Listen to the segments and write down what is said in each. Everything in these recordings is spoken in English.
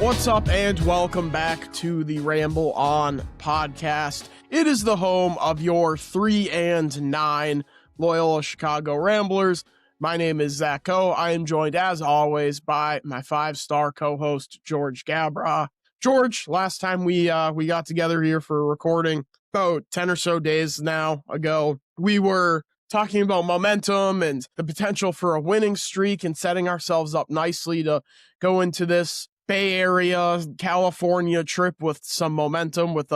What's up, and welcome back to the Ramble On podcast. It is the home of your 3-9 Loyola Chicago Ramblers. My name is Zach Coe. I am joined, as always, by my 5-star co-host, George Gabra. George, last time we got together here for recording, about 10 or so days now ago, we were talking about momentum and the potential for a winning streak and setting ourselves up nicely to go into this Bay Area, California trip with some momentum, with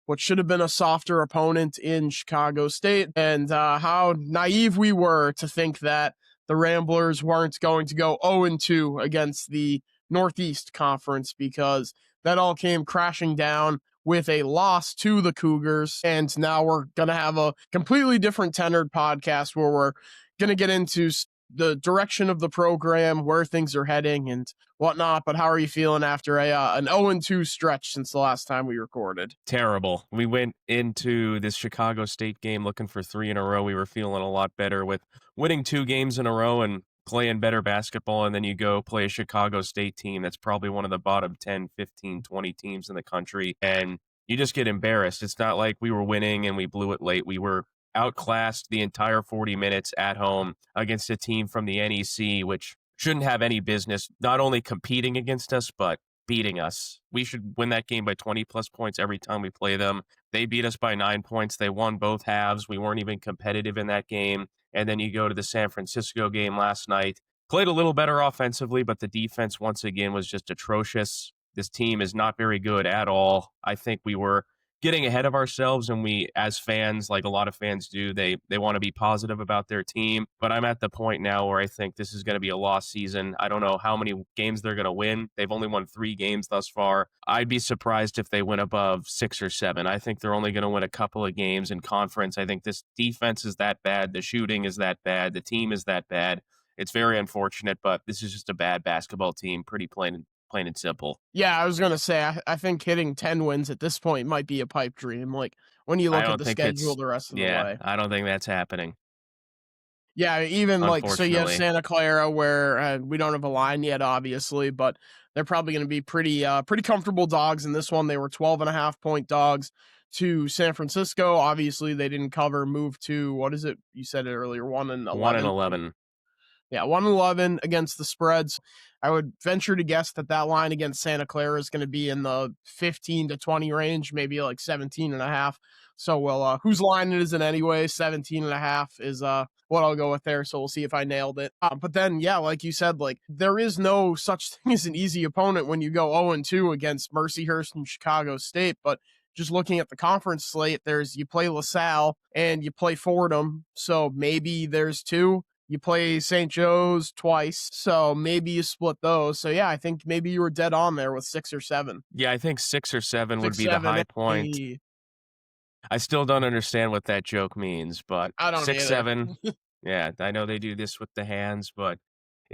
what should have been a softer opponent in Chicago State, and how naive we were to think that the Ramblers weren't going to go 0-2 against the Northeast Conference, because that all came crashing down with a loss to the Cougars. And now we're going to have a completely different tenored podcast where we're going to get into the direction of the program, where things are heading and whatnot. But how are you feeling after an 0-2 stretch since the last time we recorded? Terrible. We went into this Chicago State game looking for 3 in a row. We were feeling a lot better with winning 2 games in a row and playing better basketball. And then you go play a Chicago State team that's probably one of the bottom 10, 15, 20 teams in the country, and you just get embarrassed. It's not like we were winning and we blew it late. We were outclassed the entire 40 minutes at home against a team from the NEC, which shouldn't have any business not only competing against us, but beating us. We should win that game by 20-plus points every time we play them. They beat us by 9 points. They won both halves. We weren't even competitive in that game. And then you go to the San Francisco game last night. Played a little better offensively, but the defense once again was just atrocious. This team is not very good at all. I think we were getting ahead of ourselves, and we, as fans, like a lot of fans do, they want to be positive about their team. But I'm at the point now where I think this is going to be a lost season. I don't know how many games they're going to win. They've only won 3 games thus far. I'd be surprised if they win above 6 or 7. I think they're only going to win a couple of games in conference. I think this defense is that bad. The shooting is that bad. The team is that bad. It's very unfortunate, but this is just a bad basketball team, pretty plain and simple. Yeah, I was going to say, I think hitting 10 wins at this point might be a pipe dream. Like, when you look at the schedule the rest of the way. I don't think that's happening. Yeah, even like, so you have Santa Clara, where we don't have a line yet, obviously, but they're probably going to be pretty comfortable dogs in this one. They were 12.5-point dogs to San Francisco. Obviously, they didn't cover, move to, what is it? You said it earlier, 1-11. 1-11. Yeah, 1-11 against the spreads. I would venture to guess that line against Santa Clara is going to be in the 15 to 20 range, maybe like 17.5. So, well, whose line it is in anyway? 17.5 is what I'll go with there. So we'll see if I nailed it. But then, yeah, like you said, like there is no such thing as an easy opponent when you go 0-2 against Mercyhurst and Chicago State. But just looking at the conference slate, you play LaSalle and you play Fordham. So maybe there's 2. You play St. Joe's twice, so maybe you split those. So, yeah, I think maybe you were dead on there with 6 or 7. Yeah, I think 6 or 7 would be the high point. I still don't understand what that joke means, but I don't 6, 7, yeah, I know they do this with the hands, but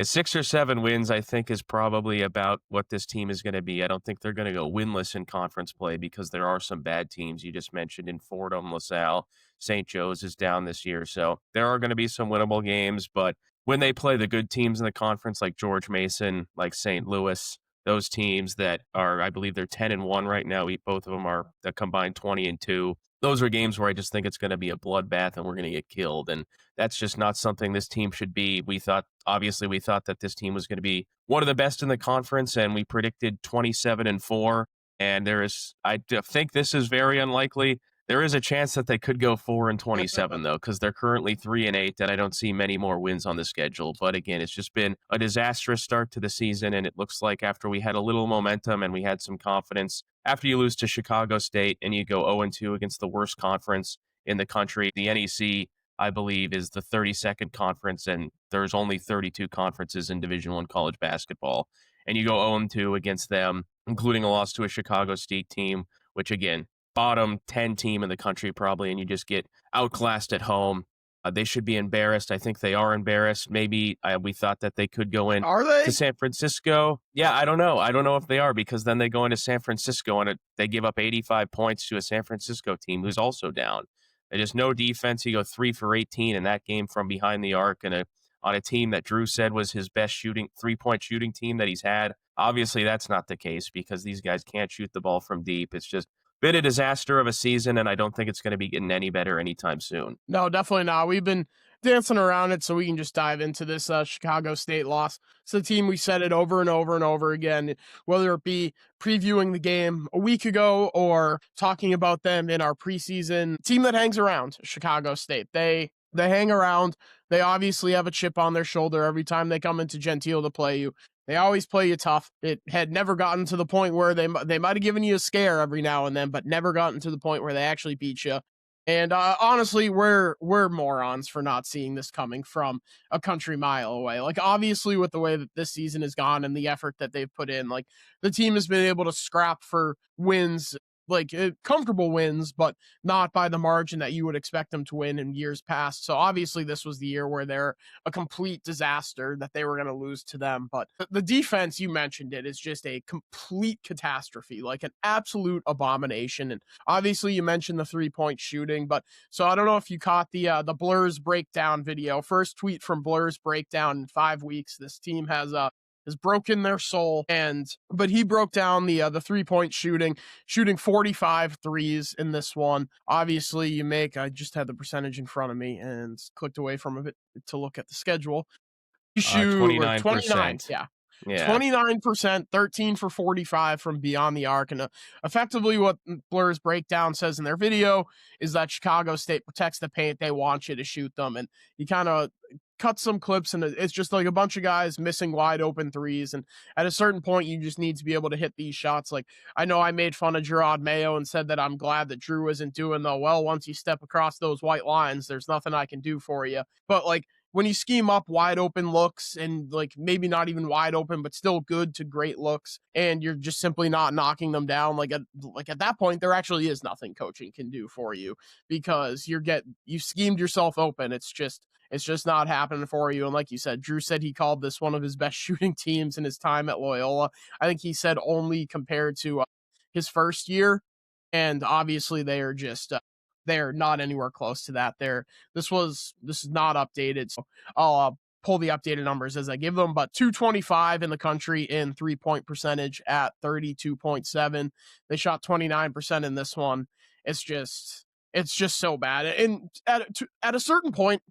6 or 7 wins, I think, is probably about what this team is going to be. I don't think they're going to go winless in conference play because there are some bad teams you just mentioned in Fordham, LaSalle. St. Joe's is down this year, so there are going to be some winnable games, but when they play the good teams in the conference like George Mason, like St. Louis, those teams that are, I believe they're 10-1 right now, both of them are the combined 20-2. Those are games where I just think it's going to be a bloodbath and we're going to get killed, and that's just not something this team should be. We thought that this team was going to be one of the best in the conference, and we predicted 27-4, and I think this is very unlikely. There is a chance that they could go 4-27 though, because they're currently 3-8, and I don't see many more wins on the schedule. But again, it's just been a disastrous start to the season, and it looks like after we had a little momentum and we had some confidence, after you lose to Chicago State and you go 0-2 against the worst conference in the country, the NEC, I believe, is the 32nd conference, and there's only 32 conferences in Division I college basketball, and you go 0-2 against them, including a loss to a Chicago State team, which again, bottom 10 team in the country probably, and you just get outclassed at home. They should be embarrassed. I think they are embarrassed. Maybe we thought that they could go in to San Francisco. Yeah, I don't know. I don't know if they are, because then they go into San Francisco and they give up 85 points to a San Francisco team who's also down. There's no defense. You go 3 for 18 in that game from behind the arc, and on a team that Drew said was his best 3-point shooting team that he's had Obviously, that's not the case because these guys can't shoot the ball from deep. It's just been a disaster of a season, and I don't think it's going to be getting any better anytime soon. No, definitely not. We've been dancing around it, so we can just dive into this Chicago State loss. It's a team we said it over and over and over again, whether it be previewing the game a week ago or talking about them in our preseason. Team that hangs around, Chicago State. They hang around. They obviously have a chip on their shoulder every time they come into Gentile to play you. They always play you tough. It had never gotten to the point where they might have given you a scare every now and then, but never gotten to the point where they actually beat you. And honestly, we're morons for not seeing this coming from a country mile away. Like, obviously, with the way that this season has gone and the effort that they've put in, like, the team has been able to scrap for wins, like comfortable wins, but not by the margin that you would expect them to win in years past. So obviously, this was the year where they're a complete disaster that they were going to lose to them. But the defense, you mentioned it, is just a complete catastrophe, like an absolute abomination. And obviously, you mentioned the 3-point shooting, but so I don't know if you caught the Blurs breakdown video. First tweet from Blurs breakdown in 5 weeks. This team has broken their soul, but he broke down the 3-point shooting 45 threes in this one. Obviously, I just had the percentage in front of me and clicked away from it to look at the schedule. You shoot 29, 29%. yeah. Yeah. 29%, 13 for 45 from beyond the arc. And effectively what Blur's breakdown says in their video is that Chicago State protects the paint. They want you to shoot them. And he kind of cut some clips, and it's just like a bunch of guys missing wide open threes. And at a certain point, you just need to be able to hit these shots. Like, I know I made fun of Gerard Mayo and said that I'm glad that Drew isn't doing the, well, once you step across those white lines, there's nothing I can do for you. But like, when you scheme up wide open looks and like maybe not even wide open, but still good to great looks, and you're just simply not knocking them down, like at that point, there actually is nothing coaching can do for you because you schemed yourself open. It's just not happening for you. And like you said, Drew said he called this one of his best shooting teams in his time at Loyola. I think he said only compared to his first year, and obviously they are just they're not anywhere close to that. This is not updated, so I'll pull the updated numbers as I give them. But 225 in the country in 3-point percentage at 32.7. They shot 29% in this one. It's just so bad. And at a certain point,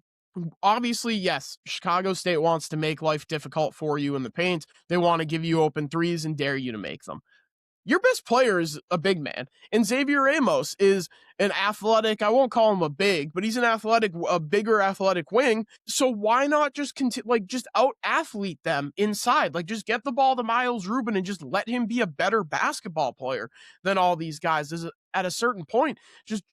obviously, yes, Chicago State wants to make life difficult for you in the paint. They want to give you open threes and dare you to make them. Your best player is a big man, and Xavier Ramos is an athletic, I won't call him a big, but he's a bigger athletic wing. So why not just just out athlete them inside? Like, just get the ball to Miles Rubin and just let him be a better basketball player than all these guys. At a certain point, just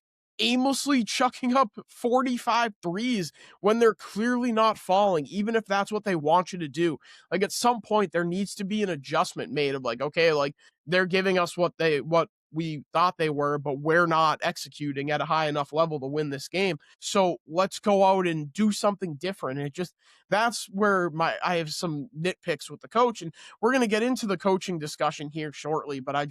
aimlessly chucking up 45 threes when they're clearly not falling, even if that's what they want you to do. Like, at some point, there needs to be an adjustment made of like, okay, like, they're giving us what we thought they were, but we're not executing at a high enough level to win this game. So let's go out and do something different. And that's where I have some nitpicks with the coach, and we're going to get into the coaching discussion here shortly, but I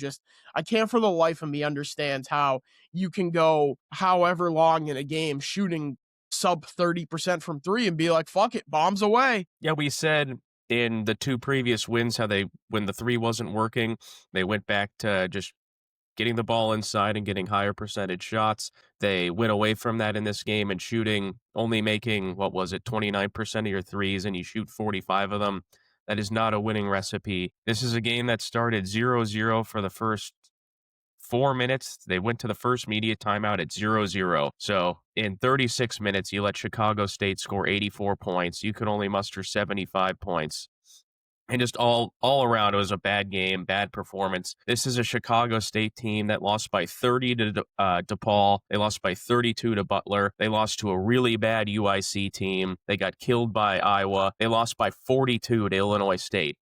can't for the life of me understand how you can go however long in a game shooting sub 30% from three and be like, fuck it, bombs away. Yeah, we said in the 2 previous wins how when the 3 wasn't working, they went back to just getting the ball inside and getting higher percentage shots. They went away from that in this game and only making, 29% of your threes, and you shoot 45 of them. That is not a winning recipe. This is a game that started 0-0 for the first 4 minutes. They went to the first media timeout at 0-0. So in 36 minutes, you let Chicago State score 84 points. You could only muster 75 points. And just all around, it was a bad game, bad performance. This is a Chicago State team that lost by 30 to DePaul. They lost by 32 to Butler. They lost to a really bad UIC team. They got killed by Iowa. They lost by 42 to Illinois State,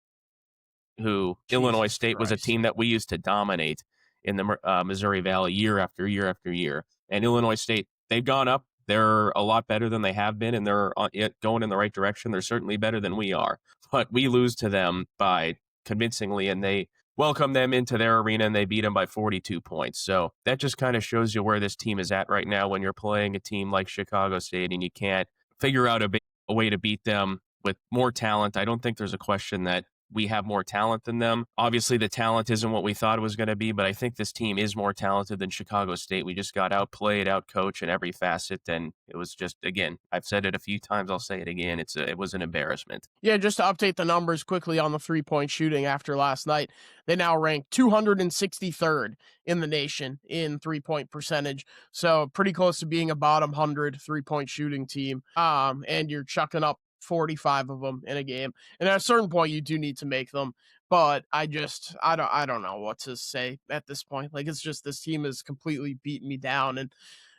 Illinois State was a team that we used to dominate in the Missouri Valley year after year after year. And Illinois State, they've gone up. They're a lot better than they have been, and they're going in the right direction. They're certainly better than we are. But we lose to them by convincingly, and they welcome them into their arena, and they beat them by 42 points. So that just kind of shows you where this team is at right now when you're playing a team like Chicago State and you can't figure out a way to beat them with more talent. I don't think there's a question that we have more talent than them. Obviously, the talent isn't what we thought it was going to be, but I think this team is more talented than Chicago State. We just got outplayed, outcoached in every facet, and it was just, again, I've said it a few times, I'll say it again, it was an embarrassment. Yeah, just to update the numbers quickly on the three-point shooting after last night, they now rank 263rd in the nation in three-point percentage. So pretty close to being a bottom 100 three-point shooting team. And you're chucking up 45 of them in a game. And at a certain point, you do need to make them. But I don't know what to say at this point. Like, it's just this team has completely beaten me down,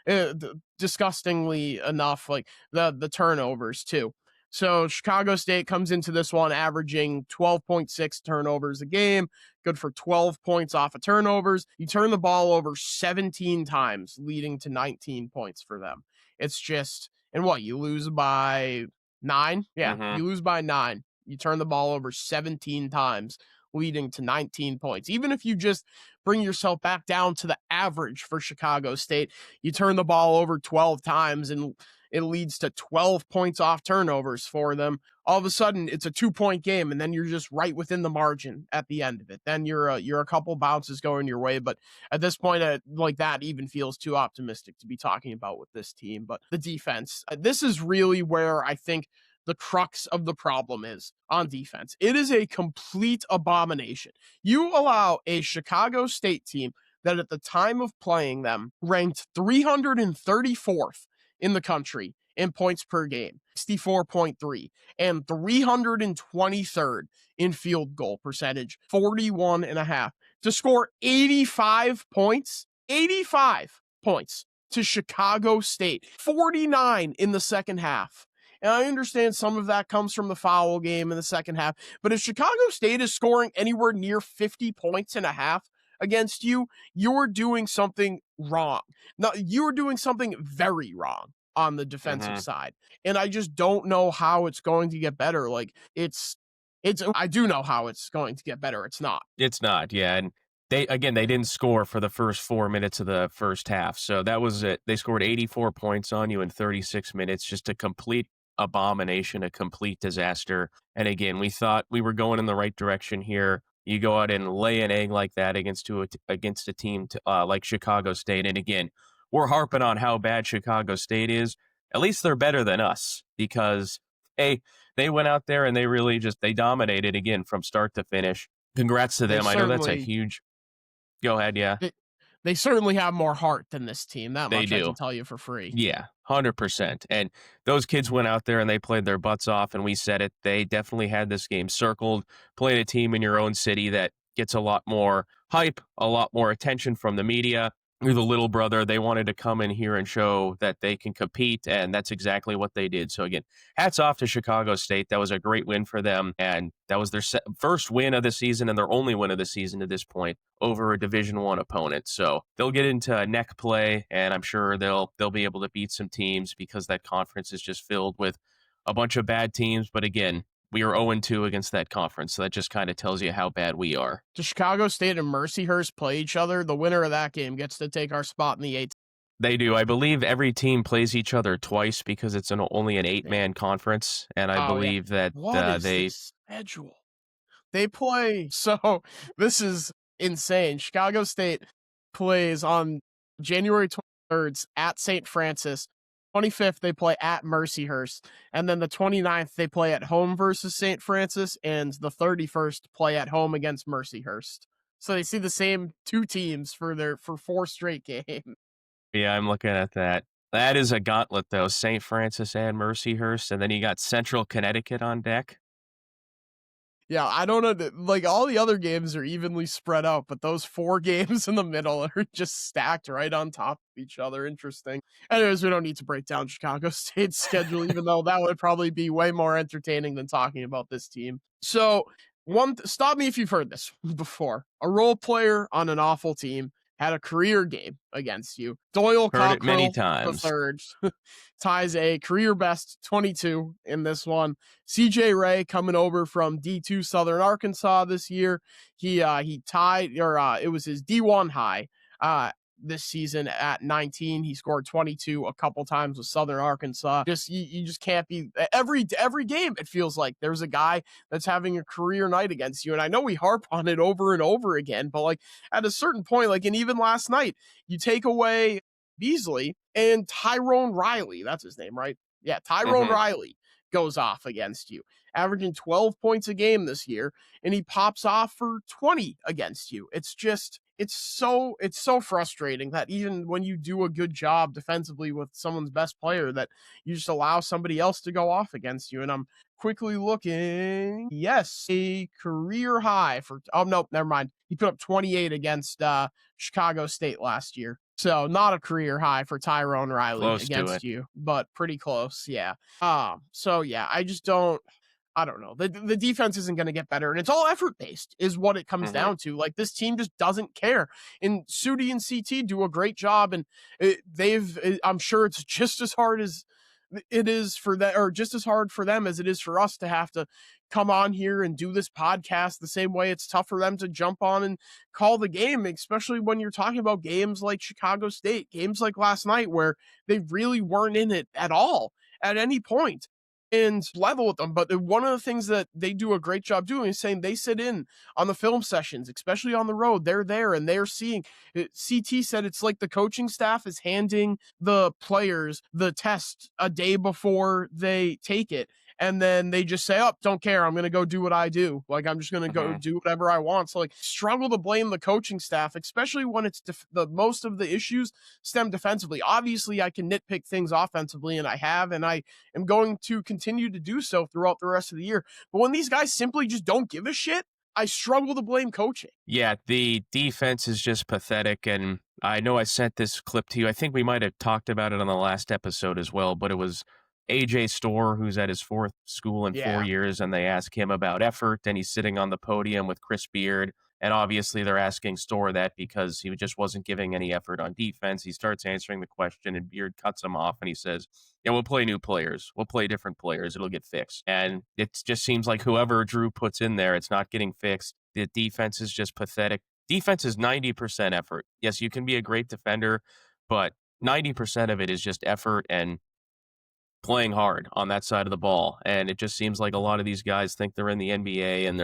and disgustingly enough, like the turnovers too. So Chicago State comes into this one averaging 12.6 turnovers a game, good for 12 points off of turnovers. You turn the ball over 17 times, leading to 19 points for them. It's just, and what, you lose by 9? Yeah, you lose by 9. You turn the ball over 17 times, leading to 19 points. Even if you just bring yourself back down to the average for Chicago State, you turn the ball over 12 times and it leads to 12 points off turnovers for them. All of a sudden, it's a 2-point game, and then you're just right within the margin at the end of it. Then you're a couple bounces going your way, but at this point, like that even feels too optimistic to be talking about with this team. But the defense, this is really where I think the crux of the problem is on defense. It is a complete abomination. You allow a Chicago State team that at the time of playing them ranked 334th in the country in points per game, 64.3, and 323rd in field goal percentage, 41.5, to score 85 points to Chicago State, 49 in the second half. And I understand some of that comes from the foul game in the second half, but if Chicago State is scoring anywhere near 50 points and a half against you, you're doing something wrong. No, you're doing something very wrong on the defensive side. And I just don't know how it's going to get better. Like, I do know how it's going to get better. It's not. It's not, yeah. And they didn't score for the first 4 minutes of the first half. So that was it. They scored 84 points on you in 36 minutes, just a complete abomination, a complete disaster. And again, we thought we were going in the right direction here. You go out and lay an egg like that against a team like Chicago State. And again, we're harping on how bad Chicago State is. At least they're better than us, because they went out there and they dominated again from start to finish. Congrats to them. I know that's a huge. Go ahead, yeah. They certainly have more heart than this team. That much I can tell you for free. Yeah, 100%. And those kids went out there and they played their butts off, and we said it. They definitely had this game circled. Playing a team in your own city that gets a lot more hype, a lot more attention from the media. You're the little brother. They wanted to come in here and show that they can compete, and that's exactly what they did. So again, hats off to Chicago State. That was a great win for them, and that was their first win of the season and their only win of the season to this point over a Division I opponent. So they'll get into neck play, and I'm sure they'll be able to beat some teams, because that conference is just filled with a bunch of bad teams. But again, we are 0-2 against that conference, so that just kind of tells you how bad we are. Does Chicago State and Mercyhurst play each other? The winner of that game gets to take our spot in the 8th. They do. I believe every team plays each other twice, because it's only an 8-man conference, and I believe that this schedule? They play. So this is insane. Chicago State plays on January 23rd at St. Francis. 25th, they play at Mercyhurst, and then the 29th, they play at home versus St. Francis, and the 31st play at home against Mercyhurst. So they see the same two teams for 4 straight games. Yeah, I'm looking at that. That is a gauntlet, though. St. Francis and Mercyhurst, and then you got Central Connecticut on deck. Yeah, I don't know. Like, all the other games are evenly spread out, but those 4 games in the middle are just stacked right on top of each other. Interesting. Anyways, we don't need to break down Chicago State's schedule, even though that would probably be way more entertaining than talking about this team. So, stop me if you've heard this before. A role player on an awful team had a career game against you. Doyle Heard it many times. the third ties a career best 22 in this one. CJ Ray coming over from D2 Southern Arkansas this year. He tied, or it was his D1 high this season at 19. He scored 22 a couple times with Southern Arkansas. You just can't be every game. It feels like there's a guy that's having a career night against you. And I know we harp on it over and over again, but like at a certain point, like, and even last night, you take away Beasley and Tyrone Riley. That's his name, right? Yeah, Tyrone Riley goes off against you, averaging 12 points a game this year, and he pops off for 20 against you. It's so frustrating that even when you do a good job defensively with someone's best player, that you just allow somebody else to go off against you. And I'm quickly looking. Yes, a career high for, oh no, never mind. He put up 28 against Chicago State last year. So not a career high for Tyrone Riley against you, but pretty close. Yeah. So yeah, I don't know. The defense isn't going to get better, and it's all effort based is what it comes down to. Like, this team just doesn't care. And Sudi and CT do a great job, and I'm sure it's just as hard as it is for them, or just as hard for them as it is for us to have to come on here and do this podcast the same way it's tough for them to jump on and call the game, especially when you're talking about games like Chicago State, games like last night where they really weren't in it at all at any point and level with them. But one of the things that they do a great job doing is saying they sit in on the film sessions, especially on the road. They're there and they're seeing it. CT said it's like the coaching staff is handing the players the test a day before they take it. And then they just say, oh, don't care. I'm going to go do what I do. Like, I'm just going to go do whatever I want. So, like, struggle to blame the coaching staff, especially when it's the most of the issues stem defensively. Obviously, I can nitpick things offensively, and I have, and I am going to continue to do so throughout the rest of the year. But when these guys simply just don't give a shit, I struggle to blame coaching. Yeah, the defense is just pathetic, and I know I sent this clip to you. I think we might have talked about it on the last episode as well, but it was AJ Storr, who's at his fourth school in 4 years, and they ask him about effort, and he's sitting on the podium with Chris Beard. And obviously they're asking Storr that because he just wasn't giving any effort on defense. He starts answering the question, and Beard cuts him off, and he says, yeah, we'll play new players. We'll play different players. It'll get fixed. And it just seems like whoever Drew puts in there, it's not getting fixed. The defense is just pathetic. Defense is 90% effort. Yes, you can be a great defender, but 90% of it is just effort and playing hard on that side of the ball. And it just seems like a lot of these guys think they're in the NBA and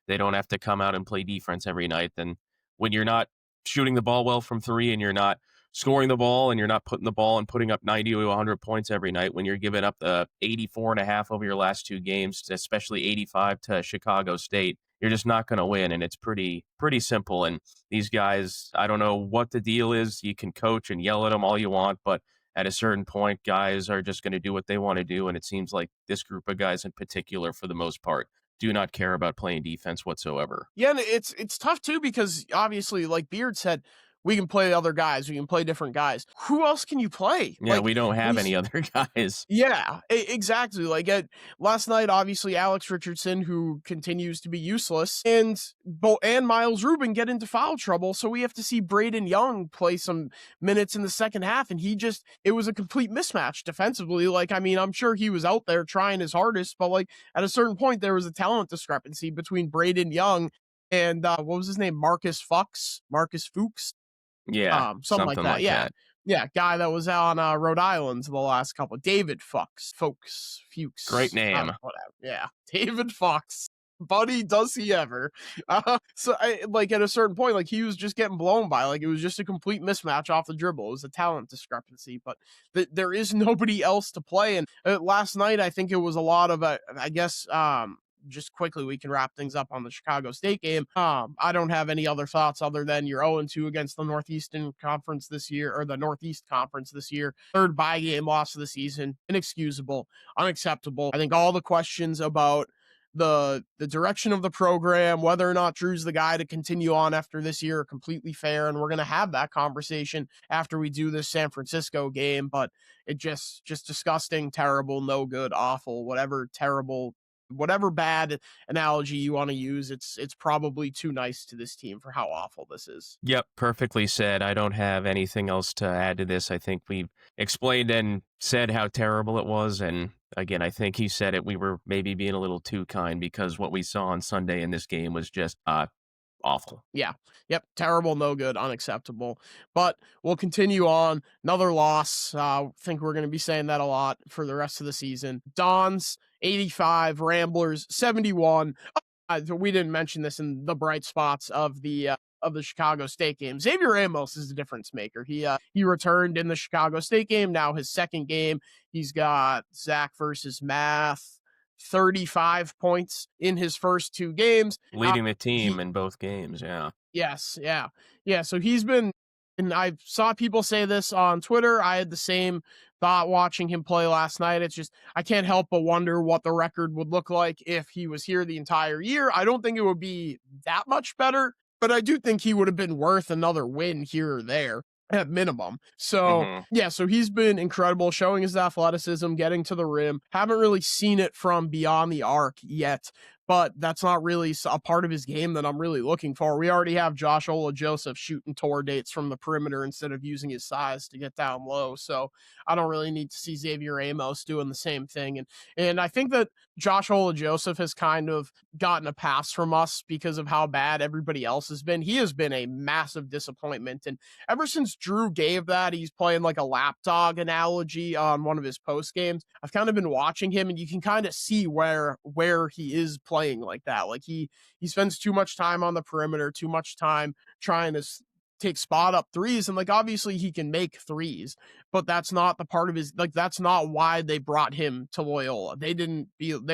they don't have to come out and play defense every night. And when you're not shooting the ball well from three and you're not scoring the ball and you're not putting the ball and putting up 90 to 100 points every night, when you're giving up the 84.5 over your last two games, especially 85 to Chicago State, you're just not going to win. And it's pretty simple. And these guys, I don't know what the deal is. You can coach and yell at them all you want, but at a certain point, guys are just going to do what they want to do. And it seems like this group of guys in particular, for the most part, do not care about playing defense whatsoever. Yeah, and it's tough too, because obviously, like Beard said, we can play other guys. We can play different guys. Who else can you play? Yeah, we don't have any other guys. Yeah, exactly. Like last night, obviously, Alex Richardson, who continues to be useless, and Miles Rubin get into foul trouble. So we have to see Braden Young play some minutes in the second half. And it was a complete mismatch defensively. Like, I mean, I'm sure he was out there trying his hardest, but like at a certain point, there was a talent discrepancy between Braden Young and what was his name? Marcus Fuchs. Yeah, something like that. Yeah. Yeah, guy that was on Rhode Island the last couple. David Fuchs. Great name. Whatever. Yeah, David Fuchs. Buddy, does he ever? So like at a certain point, like he was just getting blown by. Like it was just a complete mismatch off the dribble. It was a talent discrepancy, but there is nobody else to play. And last night, I think it was a lot of I guess just quickly, we can wrap things up on the Chicago State game. I don't have any other thoughts other than you're 0-2 against the Northeastern Conference this year, or the Northeast Conference this year. Third bye game loss of the season. Inexcusable, unacceptable. I think all the questions about the direction of the program, whether or not Drew's the guy to continue on after this year, are completely fair, and we're going to have that conversation after we do this San Francisco game. But it just disgusting, terrible, no good, awful, whatever bad analogy you want to use, it's probably too nice to this team for how awful this is. Yep, perfectly said. I don't have anything else to add to this. I think we've explained and said how terrible it was. And again, I think he said it. We were maybe being a little too kind, because what we saw on Sunday in this game was just awful. Yeah. Yep. Terrible, no good, unacceptable. But we'll continue on. Another loss. I think we're going to be saying that a lot for the rest of the season. Dons, 85, Ramblers, 71. We didn't mention this in the bright spots of the Chicago State game. Xavier Ramos is a difference maker. He returned in the Chicago State game. Now his second game, he's got Zach versus Math, 35 points in his first two games. Leading the team He in both games, yeah. Yes, yeah. Yeah, so he's been, and I saw people say this on Twitter. I had the same thought watching him play last night. It's just I can't help but wonder what the record would look like if he was here the entire year. I don't think it would be that much better, but I do think he would have been worth another win here or there at minimum. So, Mhm. yeah, so he's been incredible, showing his athleticism, getting to the rim. Haven't really seen it from beyond the arc yet, but that's not really a part of his game that I'm really looking for. We already have Josh Joseph shooting tour dates from the perimeter instead of using his size to get down low. So I don't really need to see Xavier Amos doing the same thing. And I think that Josh Joseph has kind of gotten a pass from us because of how bad everybody else has been. He has been a massive disappointment. And ever since Drew gave that, he's playing like a lapdog analogy on one of his post games. I've kind of been watching him, and you can kind of see where he is playing like that. Like he spends too much time on the perimeter, too much time trying to take spot up threes, and like obviously he can make threes, but that's not the part of his, like that's not why they brought him to Loyola. They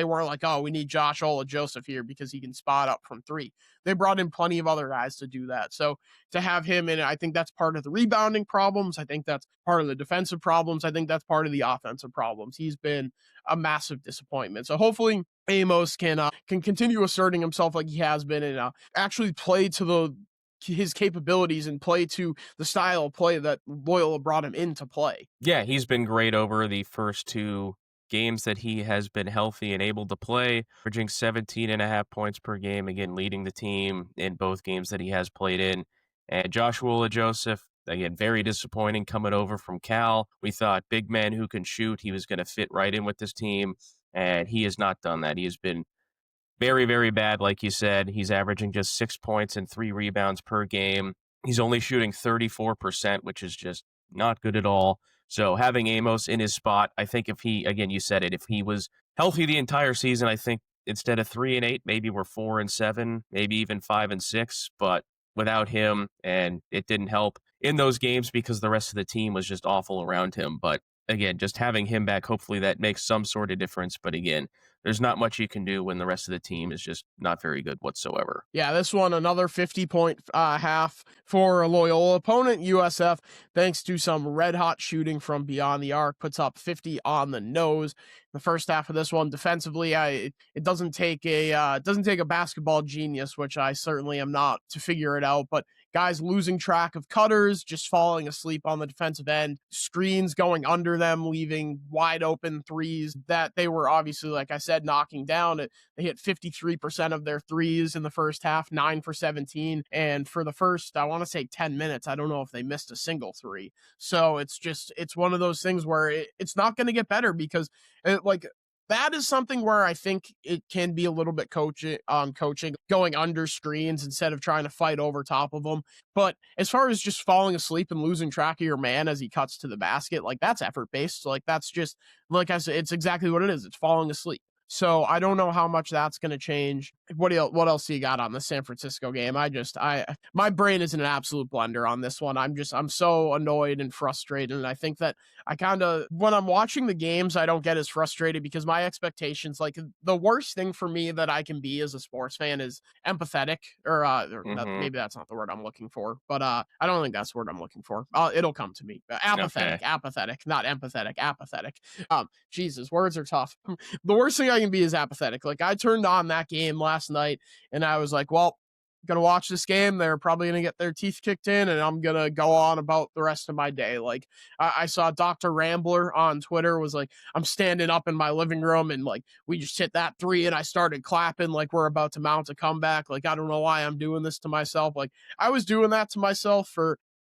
weren't like, oh, we need Josh Joseph here because he can spot up from three. They brought in plenty of other guys to do that. So to have him in, I think that's part of the rebounding problems. I think that's part of the defensive problems. I think that's part of the offensive problems. He's been a massive disappointment. So hopefully Amos can continue asserting himself like he has been, and actually play to his capabilities and play to the style of play that Loyola brought him in to play. Yeah, he's been great over the first two games that he has been healthy and able to play, averaging 17.5 points per game, again, leading the team in both games that he has played in. And Joshua Joseph, again, very disappointing coming over from Cal. We thought big man who can shoot, he was going to fit right in with this team, and he has not done that. He has been very, very bad, like you said. He's averaging just 6 points and 3 rebounds per game. He's only shooting 34%, which is just not good at all. So having Amos in his spot, I think if he, again, you said it, if he was healthy the entire season, I think instead of 3-8, maybe we're 4-7, maybe even 5-6. But without him, and it didn't help in those games because the rest of the team was just awful around him. But again, just having him back, hopefully that makes some sort of difference. But again, there's not much you can do when the rest of the team is just not very good whatsoever. Yeah, this one, another 50-point half for a Loyola opponent. USF, thanks to some red-hot shooting from beyond the arc, puts up 50 on the nose. The first half of this one, defensively, it doesn't take a basketball genius, which I certainly am not, to figure it out, but guys losing track of cutters, just falling asleep on the defensive end, screens going under them, leaving wide open threes that they were obviously, like I said, knocking down. They hit 53% of their threes in the first half, 9 for 17. And for the first, I want to say 10 minutes, I don't know if they missed a single three. So it's one of those things where it's not going to get better because that is something where I think it can be a little bit coaching, going under screens instead of trying to fight over top of them. But as far as just falling asleep and losing track of your man as he cuts to the basket, like that's effort based. Like that's just, like I said, it's exactly what it is. It's falling asleep. So I don't know how much that's going to change. What else do you got on the San Francisco game? My brain is in an absolute blender on this one. I'm so annoyed and frustrated. And I think that when I'm watching the games, I don't get as frustrated because my expectations, like the worst thing for me that I can be as a sports fan is empathetic, Mhm. maybe that's not the word I'm looking for, but I don't think that's the word I'm looking for. It'll come to me. Okay. Apathetic, not empathetic, apathetic. Jesus, words are tough. The worst thing I can be is apathetic. Like I turned on that game last night and I was like, well, gonna watch this game. They're probably gonna get their teeth kicked in, and I'm gonna go on about the rest of my day. Like I saw Dr. Rambler on Twitter was like, I'm standing up in my living room and like we just hit that three and I started clapping like we're about to mount a comeback. Like I don't know why I'm doing this to myself. Like I was doing that to myself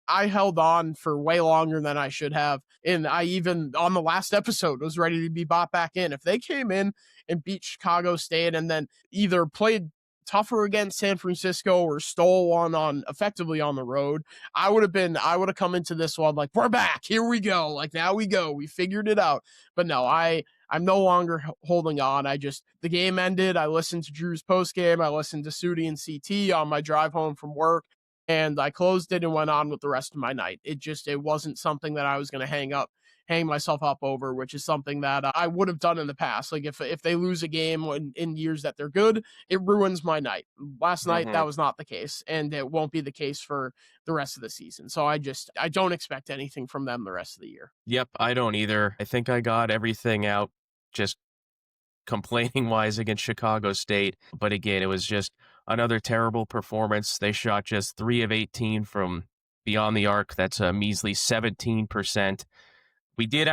I held on for way longer than I should have. And I even on the last episode was ready to be bought back in. If they came in and beat Chicago State and then either played tougher against San Francisco or stole one on effectively on the road, I would have come into this one like, we're back, here we go, like now we go, we figured it out. But no, I'm no longer holding on. The game ended. I listened to Drew's post game. I listened to Sudi and CT on my drive home from work, and I closed it and went on with the rest of my night. It wasn't something that I was going to hang myself up over, which is something that I would have done in the past. Like if they lose a game in years that they're good, it ruins my night. Last night, that was not the case, and it won't be the case for the rest of the season. So I don't expect anything from them the rest of the year. Yep, I don't either. I think I got everything out just complaining wise against Chicago State. But again, it was just another terrible performance. They shot just 3 of 18 from beyond the arc. That's a measly 17%. We did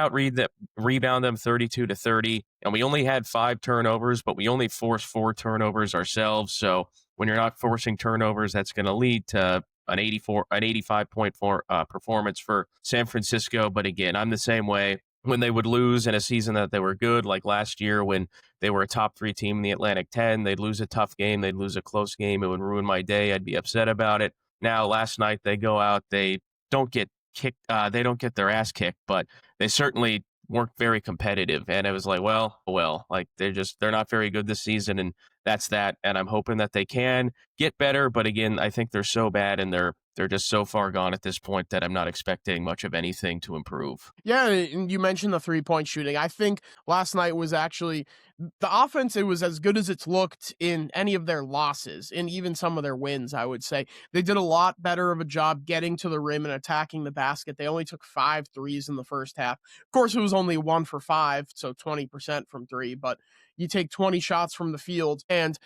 rebound them 32-30, and we only had 5 turnovers, but we only forced 4 turnovers ourselves. So when you're not forcing turnovers, that's going to lead to an 85.4 performance for San Francisco. But again, I'm the same way. When they would lose in a season that they were good, like last year when they were a top 3 team in the Atlantic 10, they'd lose a tough game, they'd lose a close game, it would ruin my day. I'd be upset about it. Now, last night they go out, they don't get kicked, they don't get their ass kicked, but they certainly weren't very competitive. And it was like, well, like they're not very good this season, and that's that. And I'm hoping that they can get better. But again, I think they're so bad and they're just so far gone at this point that I'm not expecting much of anything to improve. Yeah, and you mentioned the 3-point shooting. I think last night was actually the offense. It was as good as it's looked in any of their losses, and even some of their wins, I would say. They did a lot better of a job getting to the rim and attacking the basket. They only took 5 threes in the first half. Of course, it was only 1 for 5, so 20% from 3, but you take 20 shots from the field, and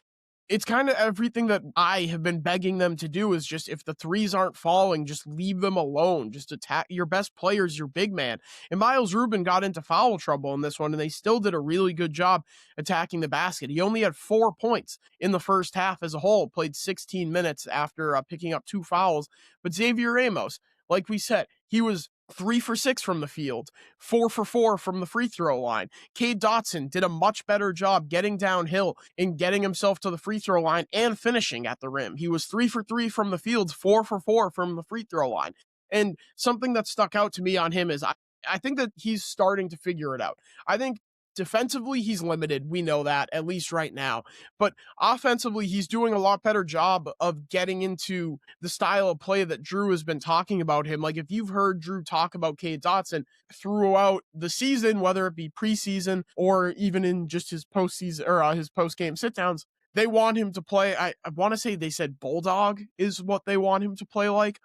it's kind of everything that I have been begging them to do is just if the threes aren't falling, just leave them alone. Just attack your best players, your big man. And Miles Rubin got into foul trouble in this one, and they still did a really good job attacking the basket. He only had 4 points in the first half as a whole, played 16 minutes after picking up 2 fouls. But Xavier Ramos, like we said, he was 3 for 6 from the field, 4 for 4 from the free throw line. Cade Dotson did a much better job getting downhill and getting himself to the free throw line and finishing at the rim. He was 3 for 3 from the field, 4 for 4 from the free throw line. And something that stuck out to me on him is I think that he's starting to figure it out. I think defensively, he's limited. We know that, at least right now. But offensively, he's doing a lot better job of getting into the style of play that Drew has been talking about him. Like, if you've heard Drew talk about Cade Dotson throughout the season, whether it be preseason or even in just his postseason or his post-game sit-downs, they want him to play. I want to say they said bulldog is what they want him to play like.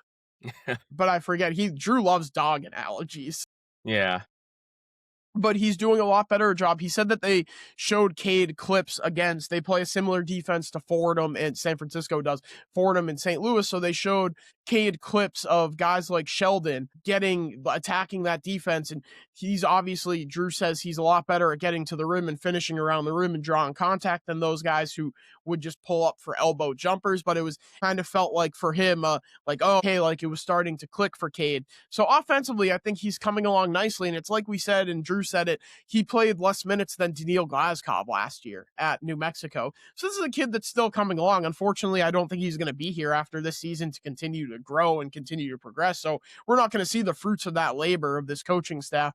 But I forget. Drew loves dog analogies. Yeah. But he's doing a lot better job. He said that they showed Cade clips they play a similar defense to Fordham, and San Francisco does, Fordham and St. Louis. So they showed Cade clips of guys like Sheldon attacking that defense. And Drew says he's a lot better at getting to the rim and finishing around the rim and drawing contact than those guys who would just pull up for elbow jumpers. But it was kind of felt like for him, like it was starting to click for Cade. So offensively, I think he's coming along nicely. And it's like we said, and Drew said it, he played less minutes than Daniil Glasgow last year at New Mexico. So this is a kid that's still coming along. Unfortunately, I don't think he's going to be here after this season to continue to grow and continue to progress. So we're not going to see the fruits of that labor of this coaching staff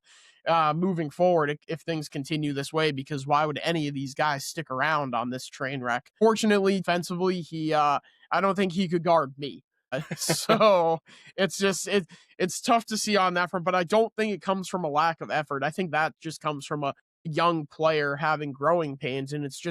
moving forward if things continue this way, because why would any of these guys stick around on this train wreck? Fortunately, defensively, I don't think he could guard me. So it's tough to see on that front, but I don't think it comes from a lack of effort. I think that just comes from a young player having growing pains. And it's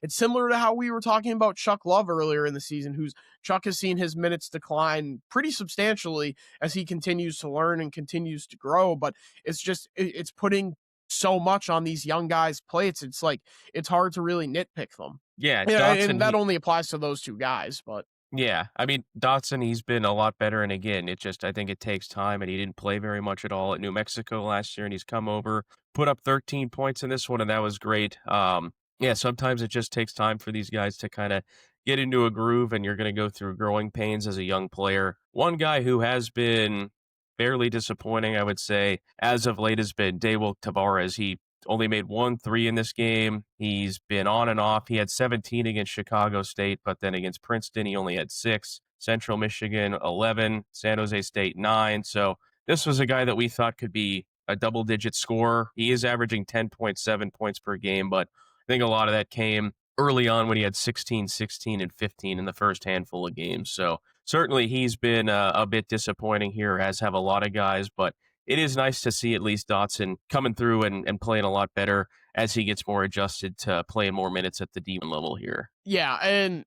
similar to how we were talking about Chuck Love earlier in the season, Chuck has seen his minutes decline pretty substantially as he continues to learn and continues to grow. But it's putting so much on these young guys' plates. It's like, it's hard to really nitpick them. Yeah. And that only applies to those two guys, but. Yeah, I mean, Dotson, he's been a lot better, and again, I think it takes time, and he didn't play very much at all at New Mexico last year, and he's come over, put up 13 points in this one, and that was great. Yeah, sometimes it just takes time for these guys to kind of get into a groove, and you're going to go through growing pains as a young player. One guy who has been fairly disappointing, I would say, as of late has been Daewell Tavares. He only made 1 3 in this game. He's been on and off. He had 17 against Chicago State, but then against Princeton, he only had 6. Central Michigan, 11. San Jose State, 9. So this was a guy that we thought could be a double-digit scorer. He is averaging 10.7 points per game, but I think a lot of that came early on when he had 16, 16, and 15 in the first handful of games. So certainly he's been a bit disappointing here, as have a lot of guys, but it is nice to see at least Dotson coming through and playing a lot better as he gets more adjusted to playing more minutes at the D1 level here. Yeah, and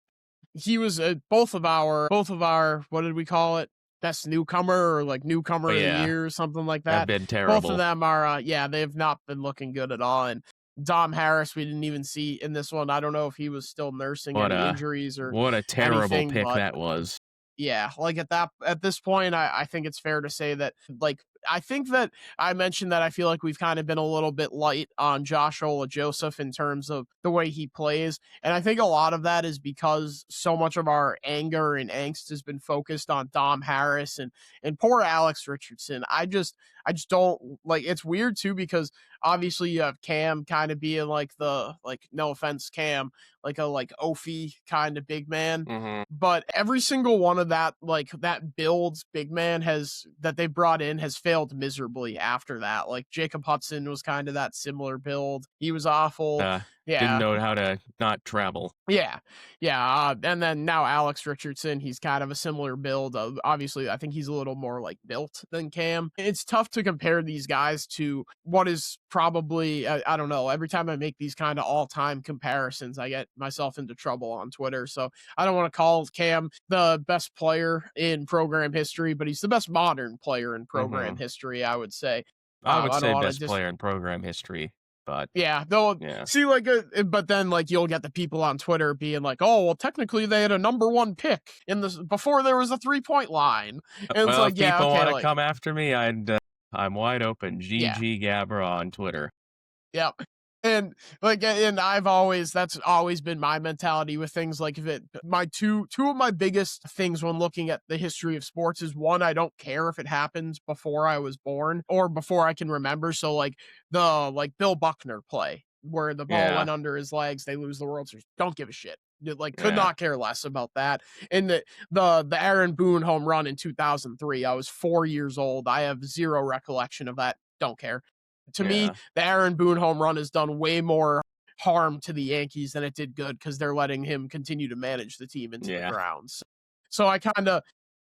he was both of our what did we call it? Best newcomer or like newcomer of the year or something like that. Have been terrible. Both of them are they have not been looking good at all. And Dom Harris, we didn't even see in this one. I don't know if he was still nursing any injuries or what a terrible anything, pick that was. Yeah, like at this point, I think it's fair to say that, like, I think that I mentioned that I feel like we've kind of been a little bit light on Josh Joseph in terms of the way he plays. And I think a lot of that is because so much of our anger and angst has been focused on Dom Harris and poor Alex Richardson. I just don't like, it's weird too, because obviously you have Cam kind of being like no offense, Cam, like a Ophie kind of big man. Mm-hmm. But every single one of that builds big man that they brought in has failed miserably after that. Like Jacob Hudson was kind of that similar build. He was awful. Didn't know how to not travel. Yeah. And then now Alex Richardson, he's kind of a similar build. Obviously, I think he's a little more like built than Cam. It's tough to compare these guys to what is probably, I don't know, every time I make these kind of all-time comparisons, I get myself into trouble on Twitter. So I don't want to call Cam the best player in program history, but he's the best modern player in program history, I would say. I would say best player in program history. But see, like, but then like you'll get the people on Twitter being like, "Oh, well, technically they had a number 1 pick in this before there was a 3-point line." And it's like, if people want to come after me, I'm wide open. GG Gabra on Twitter. Yeah. And that's always been my mentality with things like two of my biggest things when looking at the history of sports is, one, I don't care if it happens before I was born or before I can remember. So like the Bill Buckner play where the ball went under his legs, they lose the World Series. Don't give a shit. Could not care less about that. And the Aaron Boone home run in 2003, I was 4 years old. I have zero recollection of that. Don't care. To me, the Aaron Boone home run has done way more harm to the Yankees than it did good, because they're letting him continue to manage the team into the grounds. So I kind of,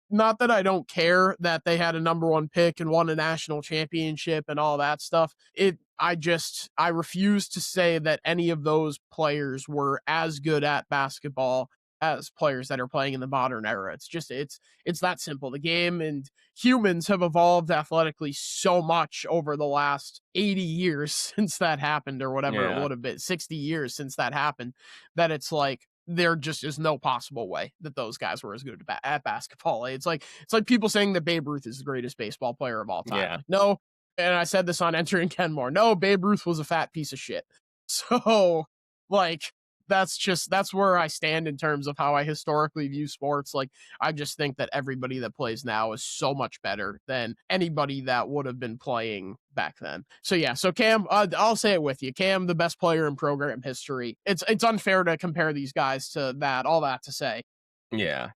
not that I don't care that they had a number 1 pick and won a national championship and all that stuff. I refuse to say that any of those players were as good at basketball as players that are playing in the modern era. It's that simple. The game and humans have evolved athletically so much over the last 80 years since that happened, or whatever it would have been, 60 years since that happened, that it's like there just is no possible way that those guys were as good at basketball. It's like people saying that Babe Ruth is the greatest baseball player of all time. Yeah. No, and I said this on Entering Kenmore. No, Babe Ruth was a fat piece of shit. So, like, that's where I stand in terms of how I historically view sports. Like, I just think that everybody that plays now is so much better than anybody that would have been playing back then. So yeah, so Cam, I'll say it with you. Cam, the best player in program history. It's unfair to compare these guys to that, all that to say. Yeah.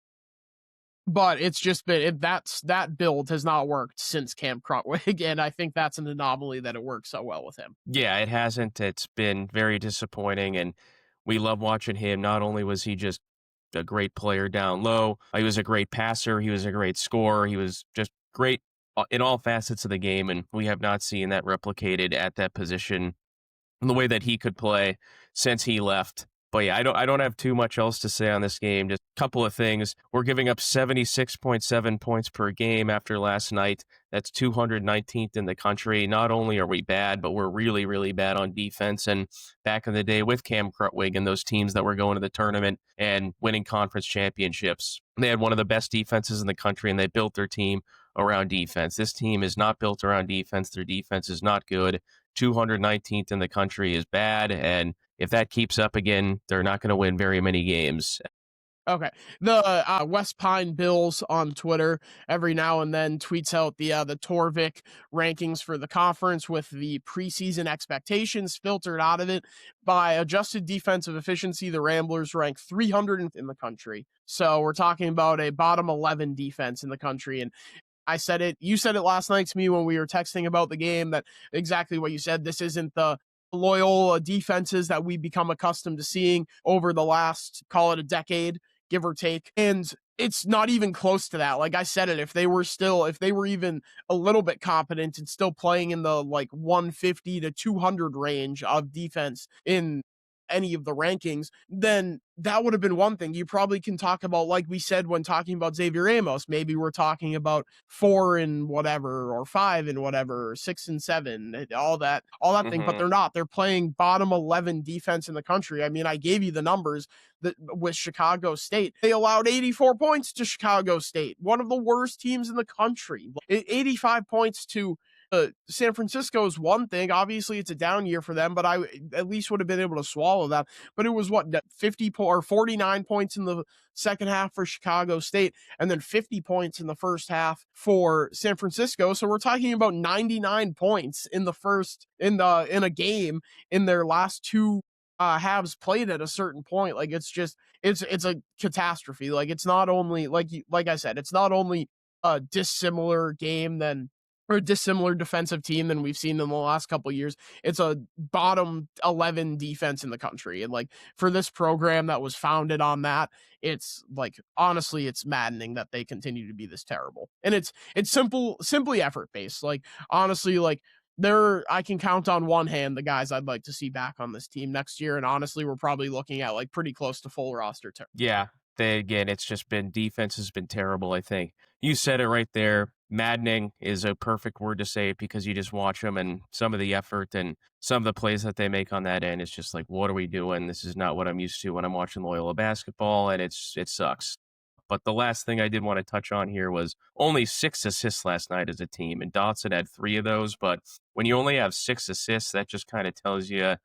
But it's just been, that build has not worked since Cam Krutwig, and I think that's an anomaly that it works so well with him. Yeah, it hasn't. It's been very disappointing, and we love watching him. Not only was he just a great player down low, he was a great passer, he was a great scorer, he was just great in all facets of the game, and we have not seen that replicated at that position in the way that he could play since he left. But yeah, I don't have too much else to say on this game. Just a couple of things. We're giving up 76.7 points per game after last night. That's 219th in the country. Not only are we bad, but we're really, really bad on defense. And back in the day with Cam Krutwig and those teams that were going to the tournament and winning conference championships, they had one of the best defenses in the country, and they built their team around defense. This team is not built around defense. Their defense is not good. 219th in the country is bad, and if that keeps up again, they're not going to win very many games. Okay. The West Pine Bills on Twitter every now and then tweets out the Torvik rankings for the conference with the preseason expectations filtered out of it. By adjusted defensive efficiency, the Ramblers rank 300th in the country. So we're talking about a bottom 11 defense in the country. And I said it, you said it last night to me when we were texting about the game, that exactly what you said. This isn't the Loyola defenses that we become accustomed to seeing over the last, call it a decade, give or take. And it's not even close to that. Like I said it, if they were even a little bit competent and still playing in the like 150 to 200 range of defense in any of the rankings, then that would have been one thing. You probably can talk about, like we said when talking about Xavier Amos, maybe we're talking about 4 and whatever, or 5 and whatever, or 6 and 7, all that thing, but Hmm. they're not. They're playing bottom 11 defense in the country. I mean, I gave you the numbers that with Chicago State, they allowed 84 points to Chicago State, one of the worst teams in the country. 85 points to San Francisco is one thing. Obviously, it's a down year for them, but I at least would have been able to swallow that. But it was what, 49 points in the second half for Chicago State, and then 50 points in the first half for San Francisco. So we're talking about 99 points in the first in a game in their last two halves played at a certain point. Like it's a catastrophe. Like it's not only like I said, it's not only a dissimilar game than or a dissimilar defensive team than we've seen in the last couple of years. It's a bottom 11 defense in the country. And like for this program that was founded on that, it's like honestly, it's maddening that they continue to be this terrible. And it's simply effort based. Like honestly, like I can count on one hand the guys I'd like to see back on this team next year. And honestly, we're probably looking at like pretty close to full roster Yeah, again, it's just been defense has been terrible, I think. You said it right there. Maddening is a perfect word to say it because you just watch them and some of the effort and some of the plays that they make on that end. It's just like, what are we doing? This is not what I'm used to when I'm watching Loyola basketball, and it sucks. But the last thing I did want to touch on here was only 6 assists last night as a team, and Dotson had 3 of those. But when you only have 6 assists, that just kind of tells you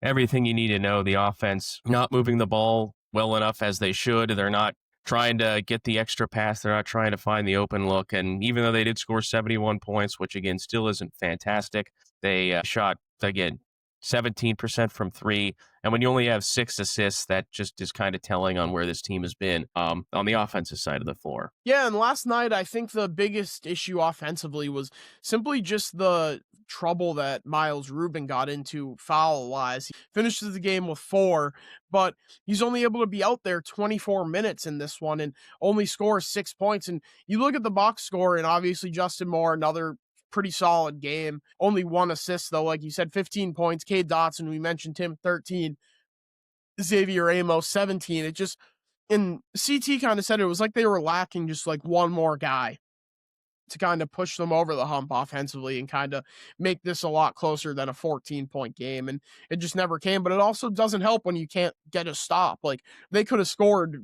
everything you need to know. The offense not moving the ball well enough as they should. They're not trying to get the extra pass. They're not trying to find the open look. And even though they did score 71 points, which again still isn't fantastic, they shot again 17% from 3. And when you only have 6 assists, that just is kind of telling on where this team has been on the offensive side of the floor. Yeah, and last night I think the biggest issue offensively was simply just the trouble that Miles Rubin got into foul-wise. He finishes the game with 4, but he's only able to be out there 24 minutes in this one and only scores 6 points. And you look at the box score, and obviously Justin Moore, another pretty solid game. Only 1 assist, though. Like you said, 15 points. Cade Dotson, we mentioned him, 13. Xavier Amos, 17. It just, and CT kind of said it was like they were lacking just like one more guy to kind of push them over the hump offensively and kind of make this a lot closer than a 14-point game. And it just never came. But it also doesn't help when you can't get a stop. Like they could have scored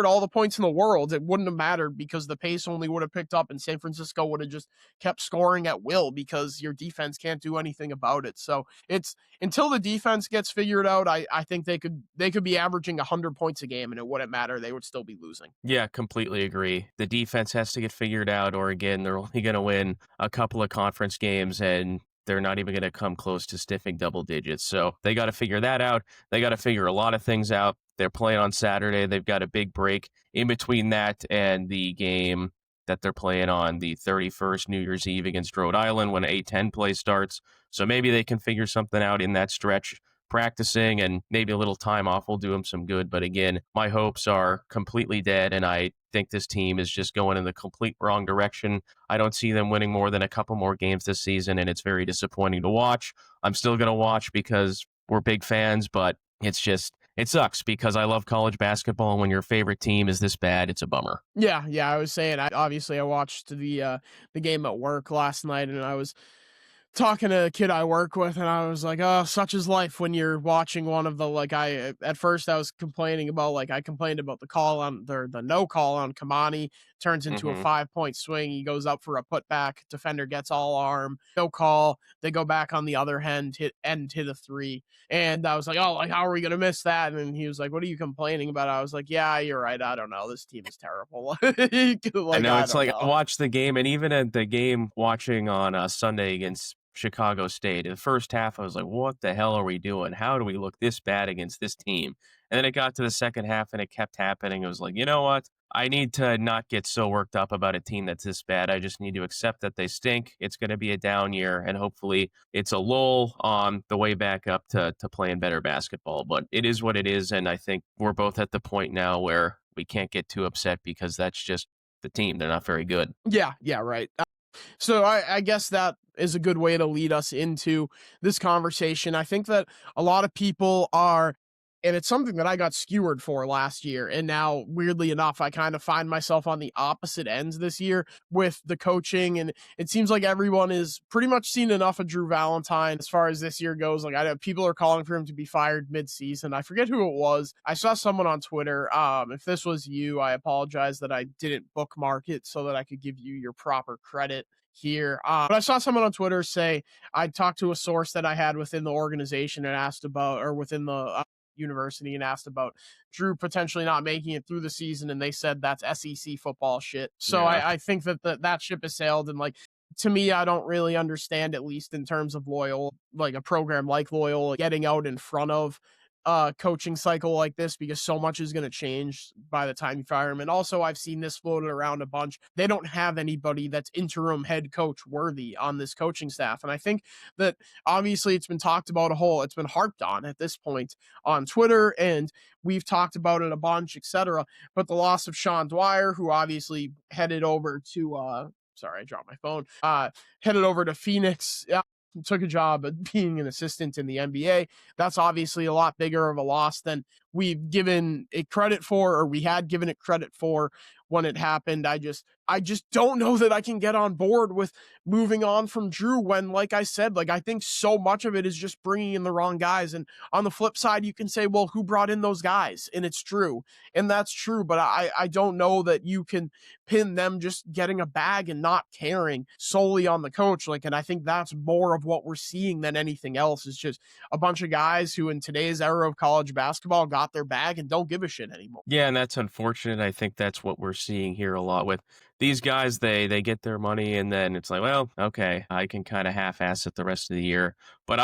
all the points in the world. It wouldn't have mattered because the pace only would have picked up and San Francisco would have just kept scoring at will because your defense can't do anything about it. So it's until the defense gets figured out, I think they could be averaging 100 points a game and it wouldn't matter. They would still be losing. Yeah, completely agree. The defense has to get figured out, or again, they're only going to win a couple of conference games and they're not even going to come close to stiffing double digits. So they got to figure that out. They got to figure a lot of things out. They're playing on Saturday. They've got a big break in between that and the game that they're playing on the 31st, New Year's Eve against Rhode Island when A-10 play starts. So maybe they can figure something out in that stretch. Practicing and maybe a little time off will do them some good. But again, my hopes are completely dead, and I think this team is just going in the complete wrong direction. I don't see them winning more than a couple more games this season, and it's very disappointing to watch. I'm still going to watch because we're big fans, but it sucks because I love college basketball, and when your favorite team is this bad, it's a bummer. Yeah, I was saying, I watched the game at work last night, and I was talking to a kid I work with, and I was like, oh, such is life when you're watching one of the, like, at first I was complaining about, like, I complained about the no call on Kamani turns into a Mm-hmm. 5-point swing. He goes up for a putback. Defender gets all arm. No call. They go back on the other end, hit a three. And I was like, oh, like, how are we going to miss that? And he was like, what are you complaining about? I was like, yeah, you're right. I don't know. This team is terrible. I Like, know I it's don't like I know. watched the game, and even at the game watching on Sunday against Chicago State, in the first half, I was like, "What the hell are we doing? How do we look this bad against this team?" And then it got to the second half, and it kept happening. I was like, you know what? I need to not get so worked up about a team that's this bad. I just need to accept that they stink. It's going to be a down year, and hopefully, it's a lull on the way back up to playing better basketball. But it is what it is, and I think we're both at the point now where we can't get too upset because that's just the team. They're not very good. Yeah, right. So I guess that is a good way to lead us into this conversation. I think that a lot of people are, and it's something that I got skewered for last year. And now, weirdly enough, I kind of find myself on the opposite ends this year with the coaching. And it seems like everyone is pretty much seen enough of Drew Valentine as far as this year goes. Like, I know people are calling for him to be fired mid-season. I forget who it was. I saw someone on Twitter. If this was you, I apologize that I didn't bookmark it so that I could give you your proper credit here. But I saw someone on Twitter say, I talked to a source that I had within the organization and asked about, or within the university, and asked about Drew potentially not making it through the season, and they said that's SEC football shit. So Yeah. I think that that ship has sailed, and like, to me, I don't really understand, at least in terms of Loyola, like a program like Loyola getting out in front of coaching cycle like this, because so much is going to change by the time you fire him. And also, I've seen this floated around a bunch. They don't have anybody that's interim head coach worthy on this coaching staff. And I think that obviously it's been talked about it's been harped on at this point on Twitter, and we've talked about it a bunch, etc. But the loss of Sean Dwyer, who obviously headed over to sorry, I dropped my phone. Headed over to Phoenix. Took a job at being an assistant in the NBA. That's obviously a lot bigger of a loss than we've given it credit for, or we had given it credit for when it happened. I just don't know that I can get on board with moving on from Drew when, like I said, like, I think so much of it is just bringing in the wrong guys. And on the flip side, you can say, well, who brought in those guys? And it's true. And that's true. But I don't know that you can pin them just getting a bag and not caring solely on the coach. Like, and I think that's more of what we're seeing than anything else, is just a bunch of guys who in today's era of college basketball got their bag and don't give a shit anymore. Yeah, and that's unfortunate. I think that's what we're seeing here a lot with these guys. They get their money, and then it's like, well, okay, I can kind of half-ass it the rest of the year. But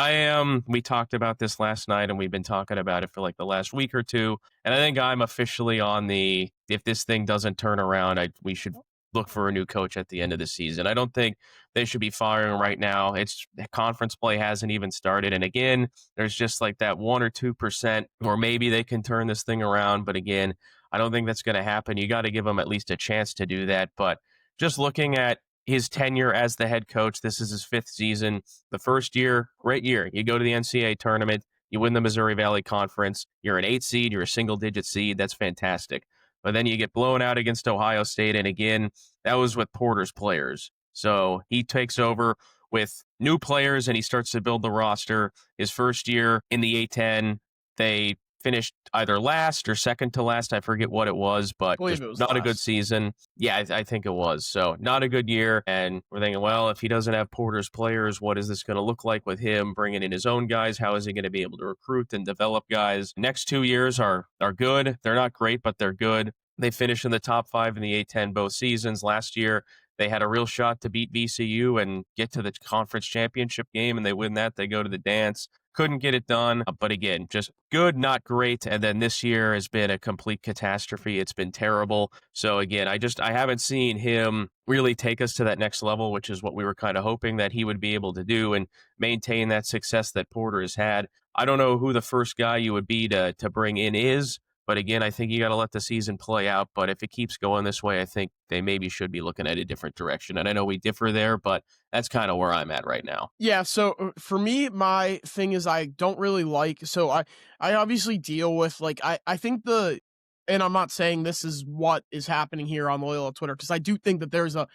we talked about this last night, and we've been talking about it for like the last week or two. And I think I'm officially on the, if this thing doesn't turn around, we should look for a new coach at the end of the season. I don't think they should be firing right now. It's conference play hasn't even started. And again, there's just like that 1 or 2%, or maybe they can turn this thing around. But again, I don't think that's going to happen. You got to give them at least a chance to do that. But just looking at his tenure as the head coach, this is his 5th season. The first year, great year. You go to the NCAA tournament, you win the Missouri Valley Conference, you're an 8 seed, you're a single-digit seed. That's fantastic. But then you get blown out against Ohio State. And again, that was with Porter's players. So he takes over with new players and he starts to build the roster. His first year in the A-10, they finished either last or second to last. I forget what it was, but Believe just it was not a good last. season. Yeah, I think it was. So not a good year. And we're thinking, well, if he doesn't have Porter's players, what is this going to look like with him bringing in his own guys? How is he going to be able to recruit and develop guys? Next 2 years are good. They're not great, but they're good. They finished in the top 5 in the A-10 both seasons. Last year, they had a real shot to beat VCU and get to the conference championship game, and they win that. They go to the dance. Couldn't get it done. But again, just good, not great. And then this year has been a complete catastrophe. It's been terrible. So again, I haven't seen him really take us to that next level, which is what we were kind of hoping that he would be able to do and maintain that success that Porter has had. I don't know who the first guy you would be to bring in is. But again, I think you got to let the season play out. But if it keeps going this way, I think they maybe should be looking at a different direction. And I know we differ there, but that's kind of where I'm at right now. Yeah, so for me, my thing is I don't really like, so I obviously deal with, like, I think and I'm not saying this is what is happening here on Loyola Twitter, because I do think that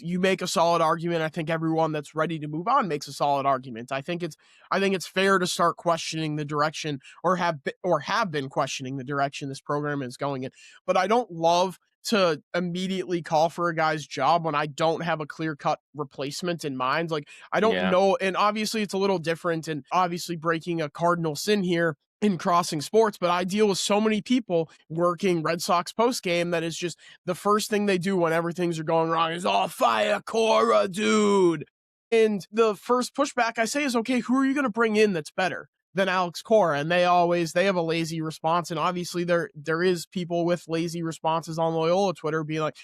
you make a solid argument. I think everyone that's ready to move on makes a solid argument. I think it's fair to start questioning the direction, or have been questioning the direction this program is going in. But I don't love to immediately call for a guy's job when I don't have a clear-cut replacement in mind. Like, I don't Yeah. know, and obviously it's a little different and obviously breaking a cardinal sin here in crossing sports, but I deal with so many people working Red Sox post game that is just the first thing they do whenever things are going wrong is, oh, fire Cora, dude. And the first pushback I say is, okay, who are you going to bring in that's better than Alex Cora? And they have a lazy response. And obviously there is people with lazy responses on Loyola Twitter being like,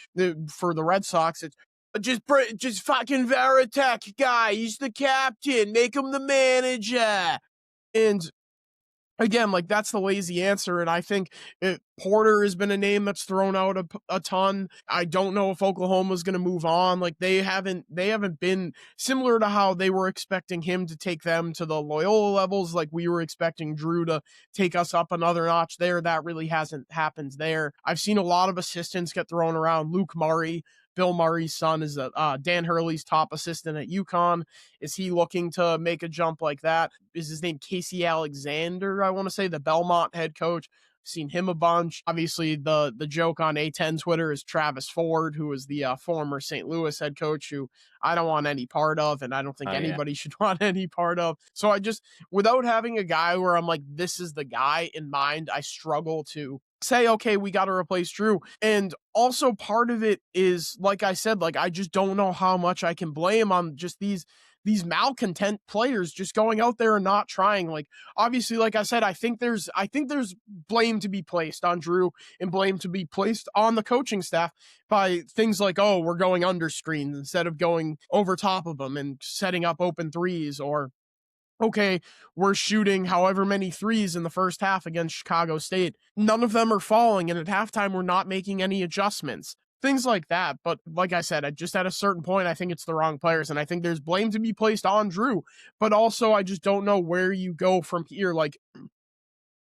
for the Red Sox, it's just fucking Veritek guy. He's the captain. Make him the manager. And again, like, that's the lazy answer. And I think Porter has been a name that's thrown out a ton. I don't know if Oklahoma's going to move on. Like, they haven't been similar to how they were expecting him to take them to the Loyola levels. Like, we were expecting Drew to take us up another notch there. That really hasn't happened there. I've seen a lot of assistants get thrown around. Luke Murray, Bill Murray's son, is Dan Hurley's top assistant at UConn. Is he looking to make a jump like that? Is his name Casey Alexander, I want to say, the Belmont head coach? Seen him a bunch. Obviously, the joke on A10 Twitter is Travis Ford, who is the former St. Louis head coach, who I don't want any part of, and I don't think anybody should want any part of. So I just, without having a guy where I'm like, this is the guy in mind, I struggle to say, okay, we got to replace Drew. And also part of it is, like I said, like, I just don't know how much I can blame on just these malcontent players just going out there and not trying. Like, obviously, like I said, I think there's blame to be placed on Drew and blame to be placed on the coaching staff by things like, oh, we're going under screens instead of going over top of them and setting up open threes, or okay, we're shooting however many threes in the first half against Chicago State. None of them are falling, and at halftime, we're not making any adjustments. Things like that. But like I said, at a certain point, I think it's the wrong players, and I think there's blame to be placed on Drew. But also, I just don't know where you go from here. Like,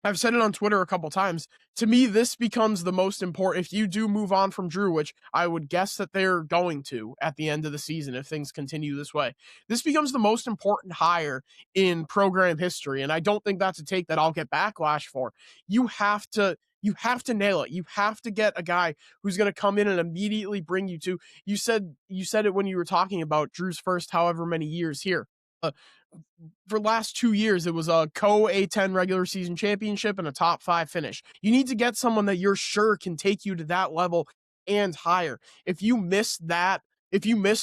I've said it on Twitter a couple times. To me, this becomes the most important. If you do move on from Drew, which I would guess that they're going to at the end of the season if things continue this way, this becomes the most important hire in program history. And I don't think that's a take that I'll get backlash for. You have to nail it. You have to get a guy who's going to come in and immediately bring you to. You said it when you were talking about Drew's first however many years here. For the last 2 years, it was a A10 regular season championship and a top 5 finish. You need to get someone that you're sure can take you to that level and higher. If you miss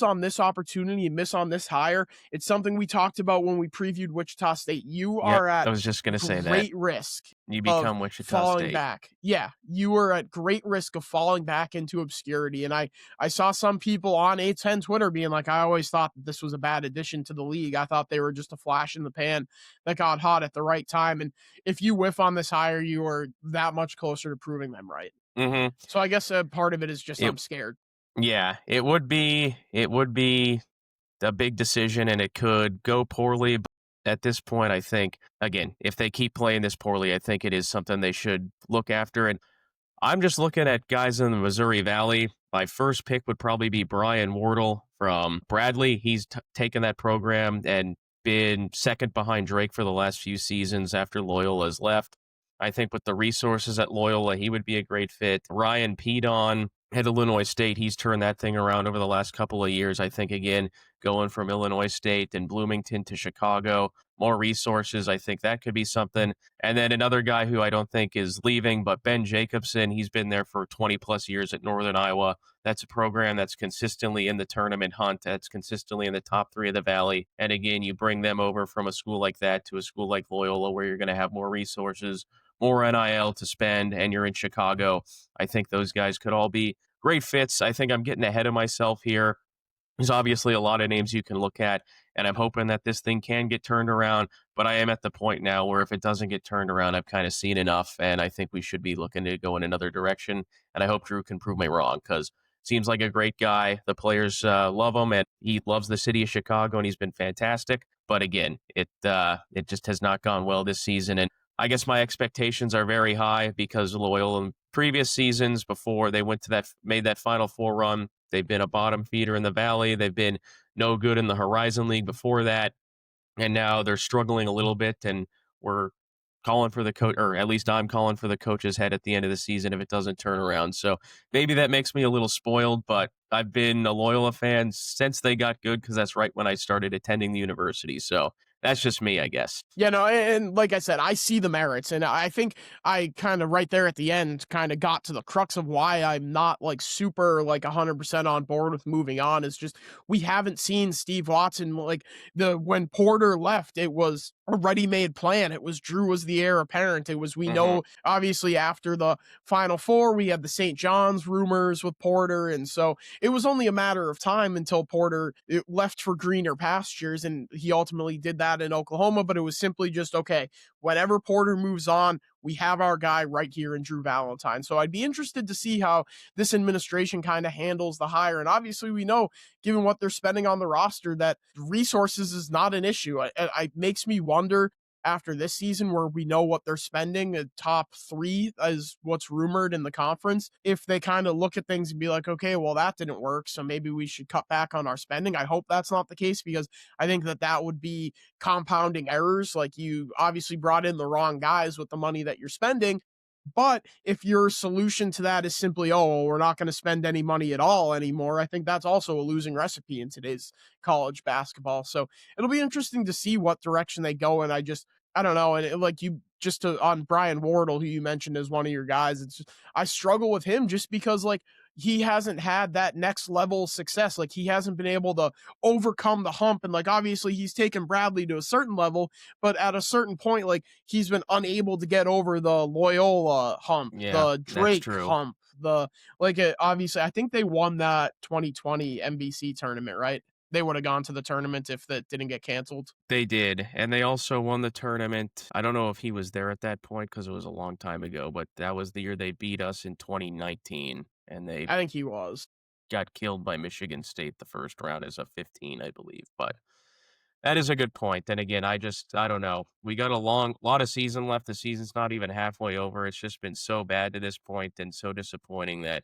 on this opportunity and miss on this hire, it's something we talked about when we previewed Wichita State. You are at I was just going to say that. Great risk. You become Wichita falling State. back. Yeah, you are at great risk of falling back into obscurity. And I saw some people on A10 Twitter being like, I always thought that this was a bad addition to the league. I thought they were just a flash in the pan that got hot at the right time. And if you whiff on this hire, you are that much closer to proving them right. Mm-hmm. So I guess part of it is just I'm scared. Yeah, it would be a big decision, and it could go poorly. But at this point, I think, again, if they keep playing this poorly, I think it is something they should look after. And I'm just looking at guys in the Missouri Valley. My first pick would probably be Brian Wardle from Bradley. He's taken that program and been second behind Drake for the last few seasons after Loyola's left. I think with the resources at Loyola, he would be a great fit. Ryan Pedon at Illinois State, he's turned that thing around over the last couple of years. I think, again, going from Illinois State and Bloomington to Chicago, more resources, I think that could be something. And then another guy who I don't think is leaving, but Ben Jacobson, he's been there for 20-plus years at Northern Iowa. That's a program that's consistently in the tournament hunt, that's consistently in the top 3 of the Valley. And again, you bring them over from a school like that to a school like Loyola where you're going to have more resources, more NIL to spend, and you're in Chicago. I think those guys could all be great fits. I think I'm getting ahead of myself here. There's obviously a lot of names you can look at, and I'm hoping that this thing can get turned around, but I am at the point now where if it doesn't get turned around, I've kind of seen enough, and I think we should be looking to go in another direction, and I hope Drew can prove me wrong, because seems like a great guy. The players love him, and he loves the city of Chicago, and he's been fantastic. But again, it just has not gone well this season, and I guess my expectations are very high because Loyola in previous seasons before they made that Final Four run, they've been a bottom feeder in the Valley. They've been no good in the Horizon League before that. And now they're struggling a little bit, and we're calling for the coach, or at least I'm calling for the coach's head at the end of the season if it doesn't turn around. So maybe that makes me a little spoiled, but I've been a Loyola fan since they got good because that's right when I started attending the university. So that's just me, I guess. Yeah, no, and like I said, I see the merits, and I think I kind of right there at the end kind of got to the crux of why I'm not like super like 100% on board with moving on. Is just we haven't seen Steve Watson like the when Porter left, it was a ready-made plan. It was Drew was the heir apparent. It was we Hmm. know obviously after the Final Four we had the St. John's rumors with Porter, and so it was only a matter of time until Porter left for greener pastures, and he ultimately did that in Oklahoma. But it was simply just okay. Whenever Porter moves on, we have our guy right here in Drew Valentine. So I'd be interested to see how this administration kind of handles the hire. And obviously, we know, given what they're spending on the roster, that resources is not an issue. It makes me wonder after this season where we know what they're spending, top three is what's rumored in the conference. If they kind of look at things and be like, okay, well, that didn't work, so maybe we should cut back on our spending. I hope that's not the case because I think that that would be compounding errors. Like you obviously brought in the wrong guys with the money that you're spending. But if your solution to that is simply, oh, well, we're not going to spend any money at all anymore, I think that's also a losing recipe in today's college basketball. So it'll be interesting to see what direction they go. And I don't know. And like you just on Brian Wardle, who you mentioned as one of your guys, it's just, I struggle with him just because like he hasn't had that next level success. Like he hasn't been able to overcome the hump. And like obviously he's taken Bradley to a certain level, but at a certain point, like he's been unable to get over the Loyola hump, Yeah, the that's Drake true. hump, obviously I think they won that 2020 NBC tournament, right? They would have gone to the tournament if that didn't get canceled. They did, and they also won the tournament. I don't know if he was there at that point because it was a long time ago, but that was the year they beat us in 2019, and they I think he was. got killed by Michigan State the first round as a 15, I believe. But that is a good point. And again, I don't know. We got a lot of season left. The season's not even halfway over. It's just been so bad to this point and so disappointing that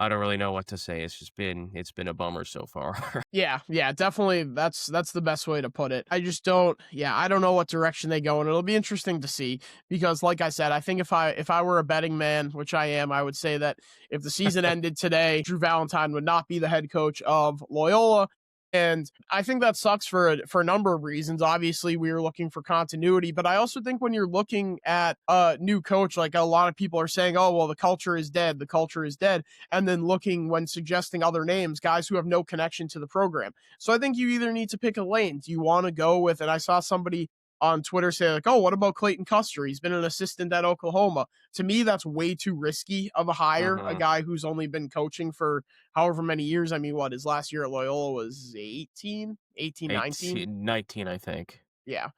I don't really know what to say. It's been a bummer so far. Yeah, yeah, definitely. That's the best way to put it. I just don't. Yeah, I don't know what direction they go, and it'll be interesting to see because, like I said, I think if I were a betting man, which I am, I would say that if the season ended today, Drew Valentine would not be the head coach of Loyola. And I think that sucks for a number of reasons. Obviously, we were looking for continuity, but I also think when you're looking at a new coach, like a lot of people are saying, "Oh, well, the culture is dead. The culture is dead." And then looking when suggesting other names, guys who have no connection to the program. So I think you either need to pick a lane. Do you want to go with, and I saw somebody on Twitter say, like, oh, what about Clayton Custer? He's been an assistant at Oklahoma. To me, that's way too risky of a hire. A Hmm. guy who's only been coaching for however many years. I mean, what his last year at Loyola was 18, 19. 18, 19, I think. Yeah,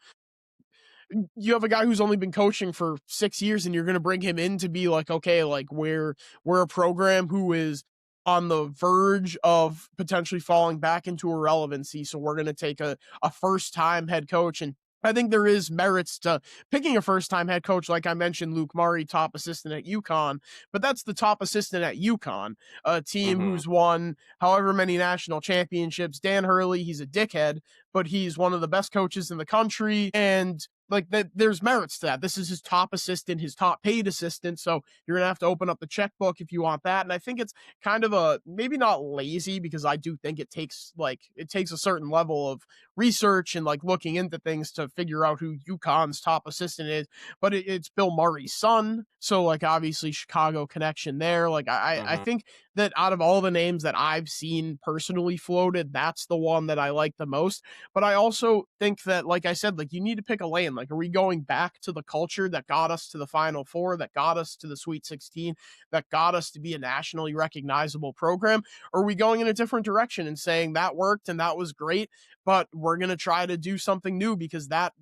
you have a guy who's only been coaching for 6 years and you're going to bring him in to be like, okay, like we're a program who is on the verge of potentially falling back into irrelevancy. So we're going to take a first time head coach. And I think there is merits to picking a first time head coach. Like I mentioned, Luke Murray, top assistant at UConn, but that's the top assistant at UConn, a team Hmm. who's won however many national championships. Dan Hurley, he's a dickhead, but he's one of the best coaches in the country. And like that there's merits to that. This is his top assistant, his top paid assistant. So you're gonna have to open up the checkbook if you want that. And I think it's kind of a maybe not lazy because I do think it takes a certain level of research and like looking into things to figure out who UConn's top assistant is. But it's Bill Murray's son. So like obviously Chicago connection there. Like I Hmm. think that out of all the names that I've seen personally floated, that's the one that I like the most. But I also think that, like I said, like you need to pick a lane. Like, are we going back to the culture that got us to the Final Four, that got us to the Sweet 16, that got us to be a nationally recognizable program? Or are we going in a different direction and saying that worked and that was great, but we're going to try to do something new because that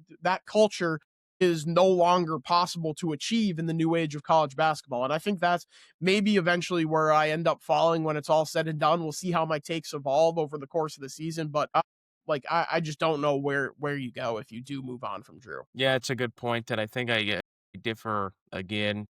culture is no longer possible to achieve in the new age of college basketball. And I think that's maybe eventually where I end up falling when it's all said and done. We'll see how my takes evolve over the course of the season, but like I just don't know where you go if you do move on from Drew. Yeah, it's a good point, and I think I differ again.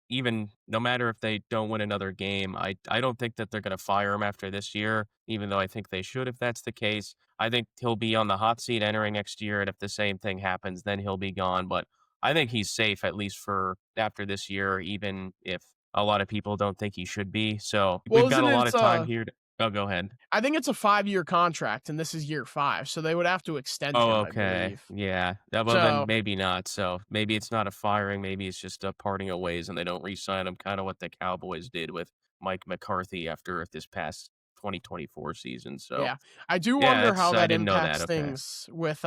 Even no matter if they don't win another game, I don't think that they're going to fire him after this year. Even though I think they should, if that's the case, I think he'll be on the hot seat entering next year, and if the same thing happens, then he'll be gone. But I think he's safe at least for after this year, even if a lot of people don't think he should be. So Well, we've got isn't a it? lot of time here. Oh, go ahead. I think it's a 5-year contract, and this is year 5, so they would have to extend Oh, him, I okay. believe. Yeah. Well, then So maybe not. So maybe it's not a firing. Maybe it's just a parting of ways and they don't re-sign him, kind of what the Cowboys did with Mike McCarthy after this past 2024 season. So yeah, I do yeah, wonder that's how I that didn't know that. impacts Okay. things with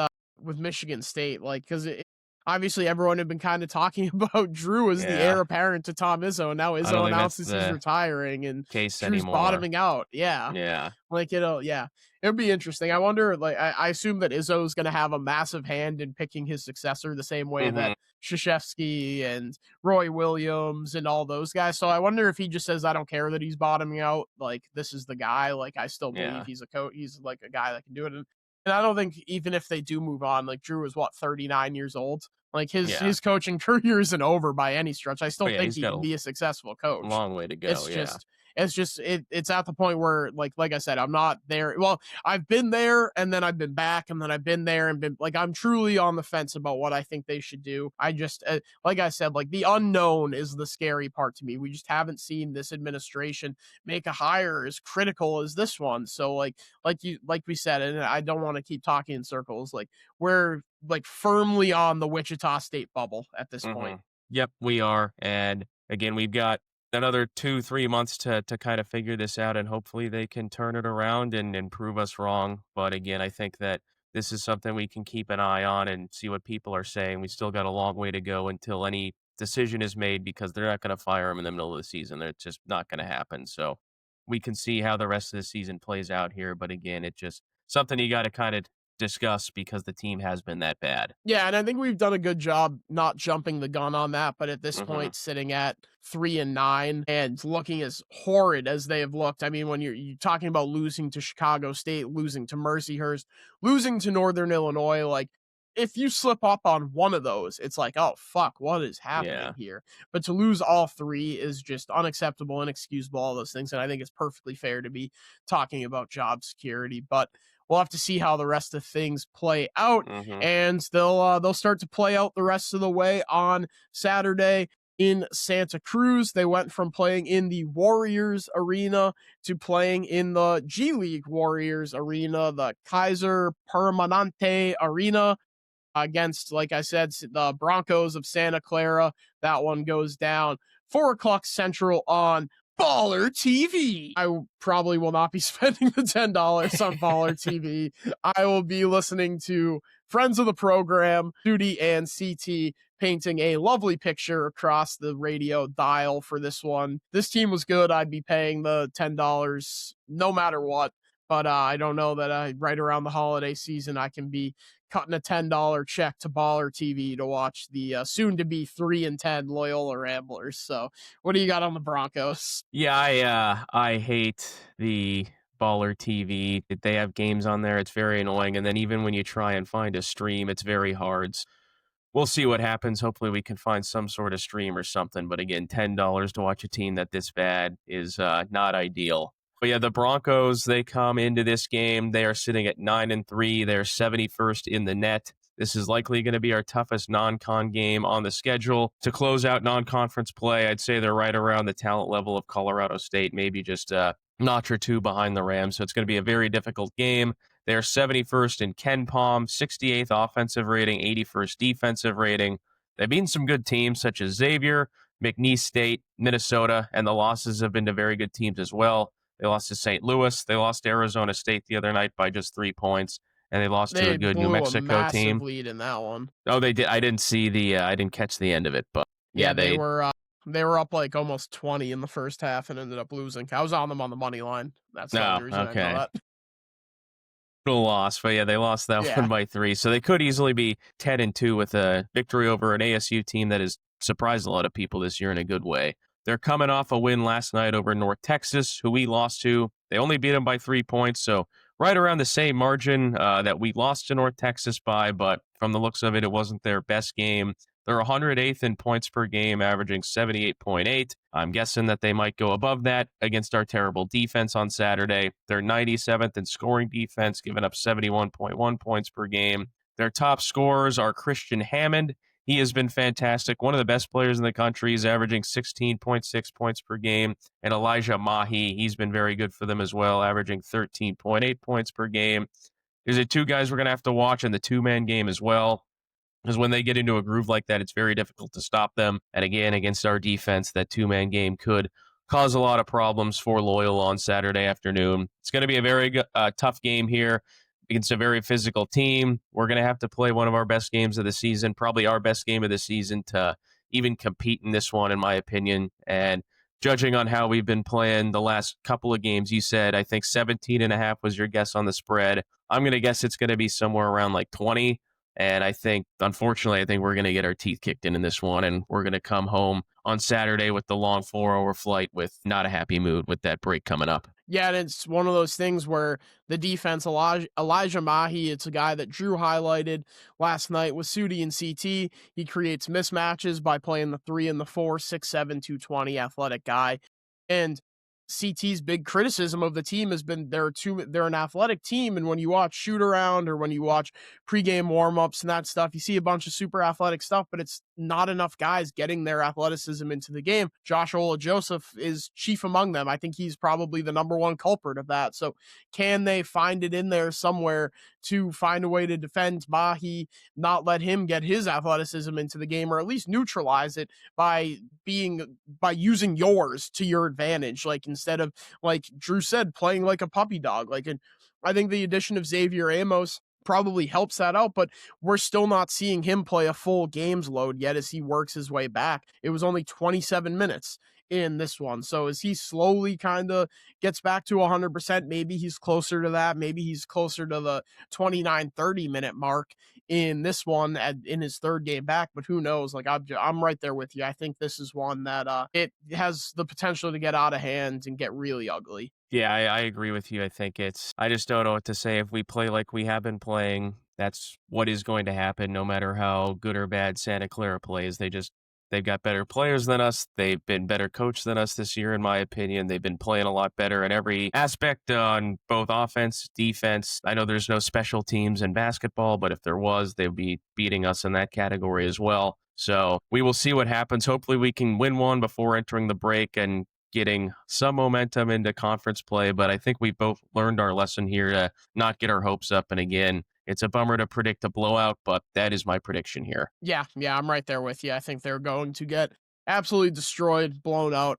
Michigan State, like because obviously everyone had been kind of talking about Drew as the Yeah. heir apparent to Tom Izzo, and now I don't Izzo think that's announces he's the retiring and case Drew's anymore. bottoming out. Yeah, Yeah. like, yeah, it would be interesting. I wonder, like, I assume that Izzo's going to have a massive hand in picking his successor the same way that Mhm. Krzyzewski and Roy Williams and all those guys. So I wonder if he just says, I don't care that he's bottoming out. Like, this is the guy. Like, I still believe Yeah. he's a coach. He's like a guy that can do it. And I don't think even if they do move on, like Drew is what, 39 years old. Like Yeah. his coaching career isn't over by any stretch. I Oh, still yeah, think he's he got can a be a successful coach. long way to go. It's Yeah. just it's at the point where like I said, I'm not there. Well, I've been there and then I've been back and then I've been there and been like I'm truly on the fence about what I think they should do. I just like I said, like the unknown is the scary part to me. We just haven't seen this administration make a hire as critical as this one. So like we said, and I don't want to keep talking in circles. Like we're like firmly on the Wichita State bubble at this point. Mhm. Yep, we are. And again, we've got another 2-3 months to kind of figure this out, and hopefully they can turn it around and prove us wrong. But again, I think that this is something we can keep an eye on and see what people are saying. We still got a long way to go until any decision is made because they're not going to fire him in the middle of the season. It's just not going to happen. So we can see how the rest of the season plays out here. But again, it's just something you got to kind of discuss because the team has been that bad. Yeah, and I think we've done a good job not jumping the gun on that, but at this Hmm. point, sitting at 3-9 and looking as horrid as they have looked. I mean, when you're talking about losing to Chicago State, losing to Mercyhurst, losing to Northern Illinois, like if you slip up on one of those, it's like, oh fuck, what is happening Yeah. here? But to lose all three is just unacceptable, inexcusable, all those things. And I think it's perfectly fair to be talking about job security. But we'll have to see how the rest of things play out, Hmm. and they'll start to play out the rest of the way on Saturday in Santa Cruz. They went from playing in the Warriors Arena to playing in the G League Warriors Arena, the Kaiser Permanente Arena, against, like I said, the Broncos of Santa Clara. That one goes down 4 o'clock Central on Baller TV. I probably will not be spending the $10 on Baller TV. I will be listening to friends of the program, Duty and CT, painting a lovely picture across the radio dial for this one. This team was good. I'd be paying the $10 no matter what. But I don't know that right around the holiday season I can be cutting a $10 check to Baller TV to watch the soon-to-be 3-10 Loyola Ramblers. So, what do you got on the Broncos? Yeah, I hate the Baller TV. They have games on there. It's very annoying. And then even when you try and find a stream, it's very hard. We'll see what happens. Hopefully, we can find some sort of stream or something. But again, $10 to watch a team that this bad is not ideal. But yeah, the Broncos, they come into this game. They are sitting at 9-3. They're 71st in the net. This is likely going to be our toughest non-con game on the schedule. To close out non-conference play, I'd say they're right around the talent level of Colorado State, maybe just a notch or two behind the Rams. So it's going to be a very difficult game. They're 71st in Ken Palm, 68th offensive rating, 81st defensive rating. They've beaten some good teams such as Xavier, McNeese State, Minnesota, and the losses have been to very good teams as well. They lost to St. Louis. They lost to Arizona State the other night by just 3 points, and they lost to a They good New blew a Mexico massive team. lead in that one. Oh, they did. I didn't see I didn't catch the end of it, but Yeah, yeah, they. they were up like almost 20 in the first half and ended up losing. I was on them on the money line. That's the No, only reason I know okay. that. Loss, but yeah, they lost that Yeah. one by 3. So they could easily be 10-2 with a victory over an ASU team that has surprised a lot of people this year in a good way. They're coming off a win last night over North Texas, who we lost to. They only beat them by 3 points, so right around the same margin that we lost to North Texas by, but from the looks of it, it wasn't their best game. They're 108th in points per game, averaging 78.8. I'm guessing that they might go above that against our terrible defense on Saturday. They're 97th in scoring defense, giving up 71.1 points per game. Their top scorers are Christian Hammond. He has been fantastic. One of the best players in the country. He's averaging 16.6 points per game. And Elijah Mahi, he's been very good for them as well, averaging 13.8 points per game. These are two guys we're going to have to watch in the two-man game as well, because when they get into a groove like that, it's very difficult to stop them. And again, against our defense, that two-man game could cause a lot of problems for Loyola on Saturday afternoon. It's going to be a very tough game here against a very physical team. We're going to have to play one of our best games of the season, probably our best game of the season, to even compete in this one, in my opinion. And judging on how we've been playing the last couple of games, you said, I think 17.5 was your guess on the spread. I'm going to guess it's going to be somewhere around like 20. And I think, unfortunately, I think we're going to get our teeth kicked in this one, and we're going to come home on Saturday with the long 4-hour flight with not a happy mood with that break coming up. Yeah, and it's one of those things where the defense, Elijah Mahi, it's a guy that Drew highlighted last night with Sudi and CT. He creates mismatches by playing the 3 and the 4, 6'7", 220 athletic guy. And CT's big criticism of the team has been they're an athletic team, and when you watch shoot around or when you watch pregame warmups and that stuff, you see a bunch of super athletic stuff, but it's not enough guys getting their athleticism into the game. Josh Ola Joseph is chief among them. I think he's probably the number one culprit of that. So can they find it in there somewhere to find a way to defend Mahi, not let him get his athleticism into the game, or at least neutralize it by using yours to your advantage, like instead of, like Drew said, playing like a puppy dog. And I think the addition of Xavier Amos probably helps that out, but we're still not seeing him play a full games load yet as he works his way back. It was only 27 minutes in this one. So as he slowly kind of gets back to 100%, maybe he's closer to that. Maybe he's closer to the 29, 30-minute mark in this one in his third game back, but who knows? Like I'm right there with you. I think this is one that it has the potential to get out of hand and get really ugly. Yeah, I agree with you. I just don't know what to say. If we play like we have been playing, that's what is going to happen no matter how good or bad Santa Clara plays. They've got better players than us. They've been better coached than us this year, in my opinion. They've been playing a lot better in every aspect on both offense, defense. I know there's no special teams in basketball, but if there was, they'd be beating us in that category as well. So we will see what happens. Hopefully we can win one before entering the break and getting some momentum into conference play. But I think we've both learned our lesson here to not get our hopes up. And again, it's a bummer to predict a blowout, but that is my prediction here. Yeah, I'm right there with you. I think they're going to get absolutely destroyed, blown out,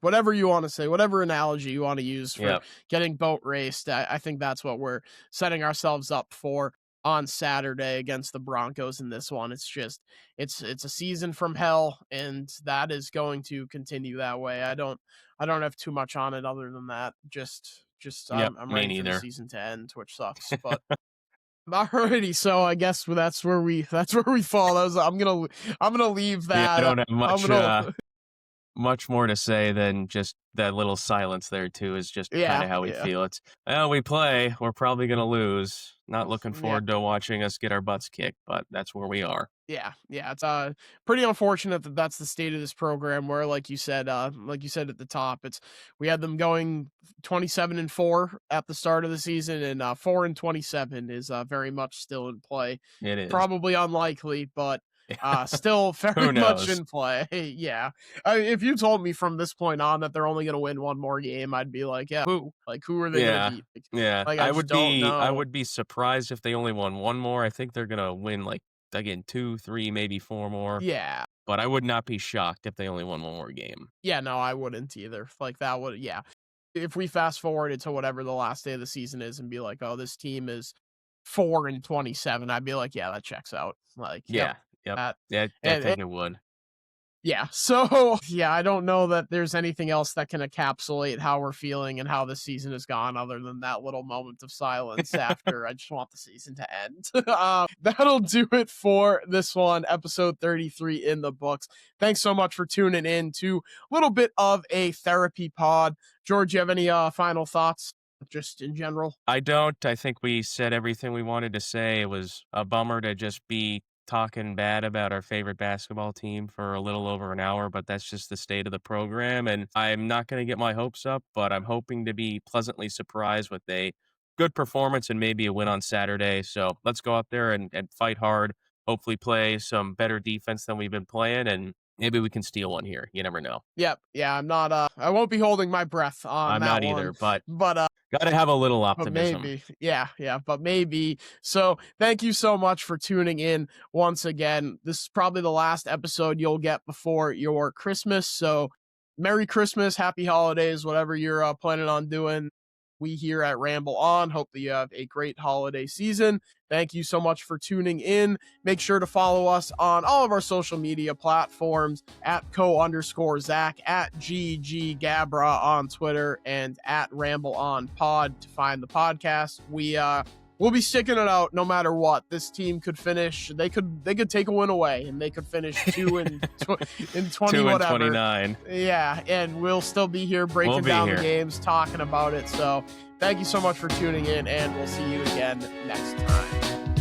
whatever you want to say, whatever analogy you want to use for getting boat raced. I think that's what we're setting ourselves up for on Saturday against the Broncos in this one. It's just, it's a season from hell, and that is going to continue that way. I don't have too much on it other than that. I'm ready for the season to end, which sucks, but alrighty, so I guess that's where we fall. I'm gonna leave that. Yeah, I don't have much more to say than just that little silence there too. Is just kind of how we feel. It's we play. We're probably gonna lose. Not looking forward to watching us get our butts kicked, but that's where we are. Yeah, it's pretty unfortunate that that's the state of this program. Where, like you said at the top, we had them going 27-4 at the start of the season, and 4-27 is very much still in play. It is probably unlikely, but still very much in play. Yeah, if you told me from this point on that they're only going to win one more game, I'd be like, who are they going to beat? I would be surprised if they only won one more. I think they're going to win again 2, 3, maybe 4 more. Yeah, but I would not be shocked if they only won one more game. Yeah, no, I wouldn't either. That would, if we fast forward to whatever the last day of the season is and be like, oh, this team is 4-27, I'd be like, yeah, that checks out. I think it would. Yeah. So, I don't know that there's anything else that can encapsulate how we're feeling and how the season has gone other than that little moment of silence after I just want the season to end. That'll do it for this one, episode 33 in the books. Thanks so much for tuning in to a little bit of a therapy pod. George, you have any final thoughts? Just in general? I don't. I think we said everything we wanted to say. It was a bummer to just be talking bad about our favorite basketball team for a little over an hour, but that's just the state of the program. And I'm not going to get my hopes up, but I'm hoping to be pleasantly surprised with a good performance and maybe a win on Saturday. So let's go out there and fight hard. hopefully play some better defense than we've been playing, and maybe we can steal one here. You never know. Yep. Yeah, I'm not I won't be holding my breath on I'm that not one. either, but But gotta have a little but optimism. maybe. Yeah, but maybe. So thank you so much for tuning in once again. This is probably the last episode you'll get before your Christmas. So Merry Christmas, Happy Holidays, whatever you're planning on doing. We here at Ramble On hope that you have a great holiday season. Thank you so much for tuning in. Make sure to follow us on all of our social media platforms at @co_Zach, at @GGGabra on Twitter, and at Ramble On Pod to find the podcast. We'll be sticking it out no matter what. This team could finish. They could take a win away, and they could finish 2 in 20 2 whatever. 29. Yeah, and we'll still be here breaking down the games, talking about it. So thank you so much for tuning in, and we'll see you again next time.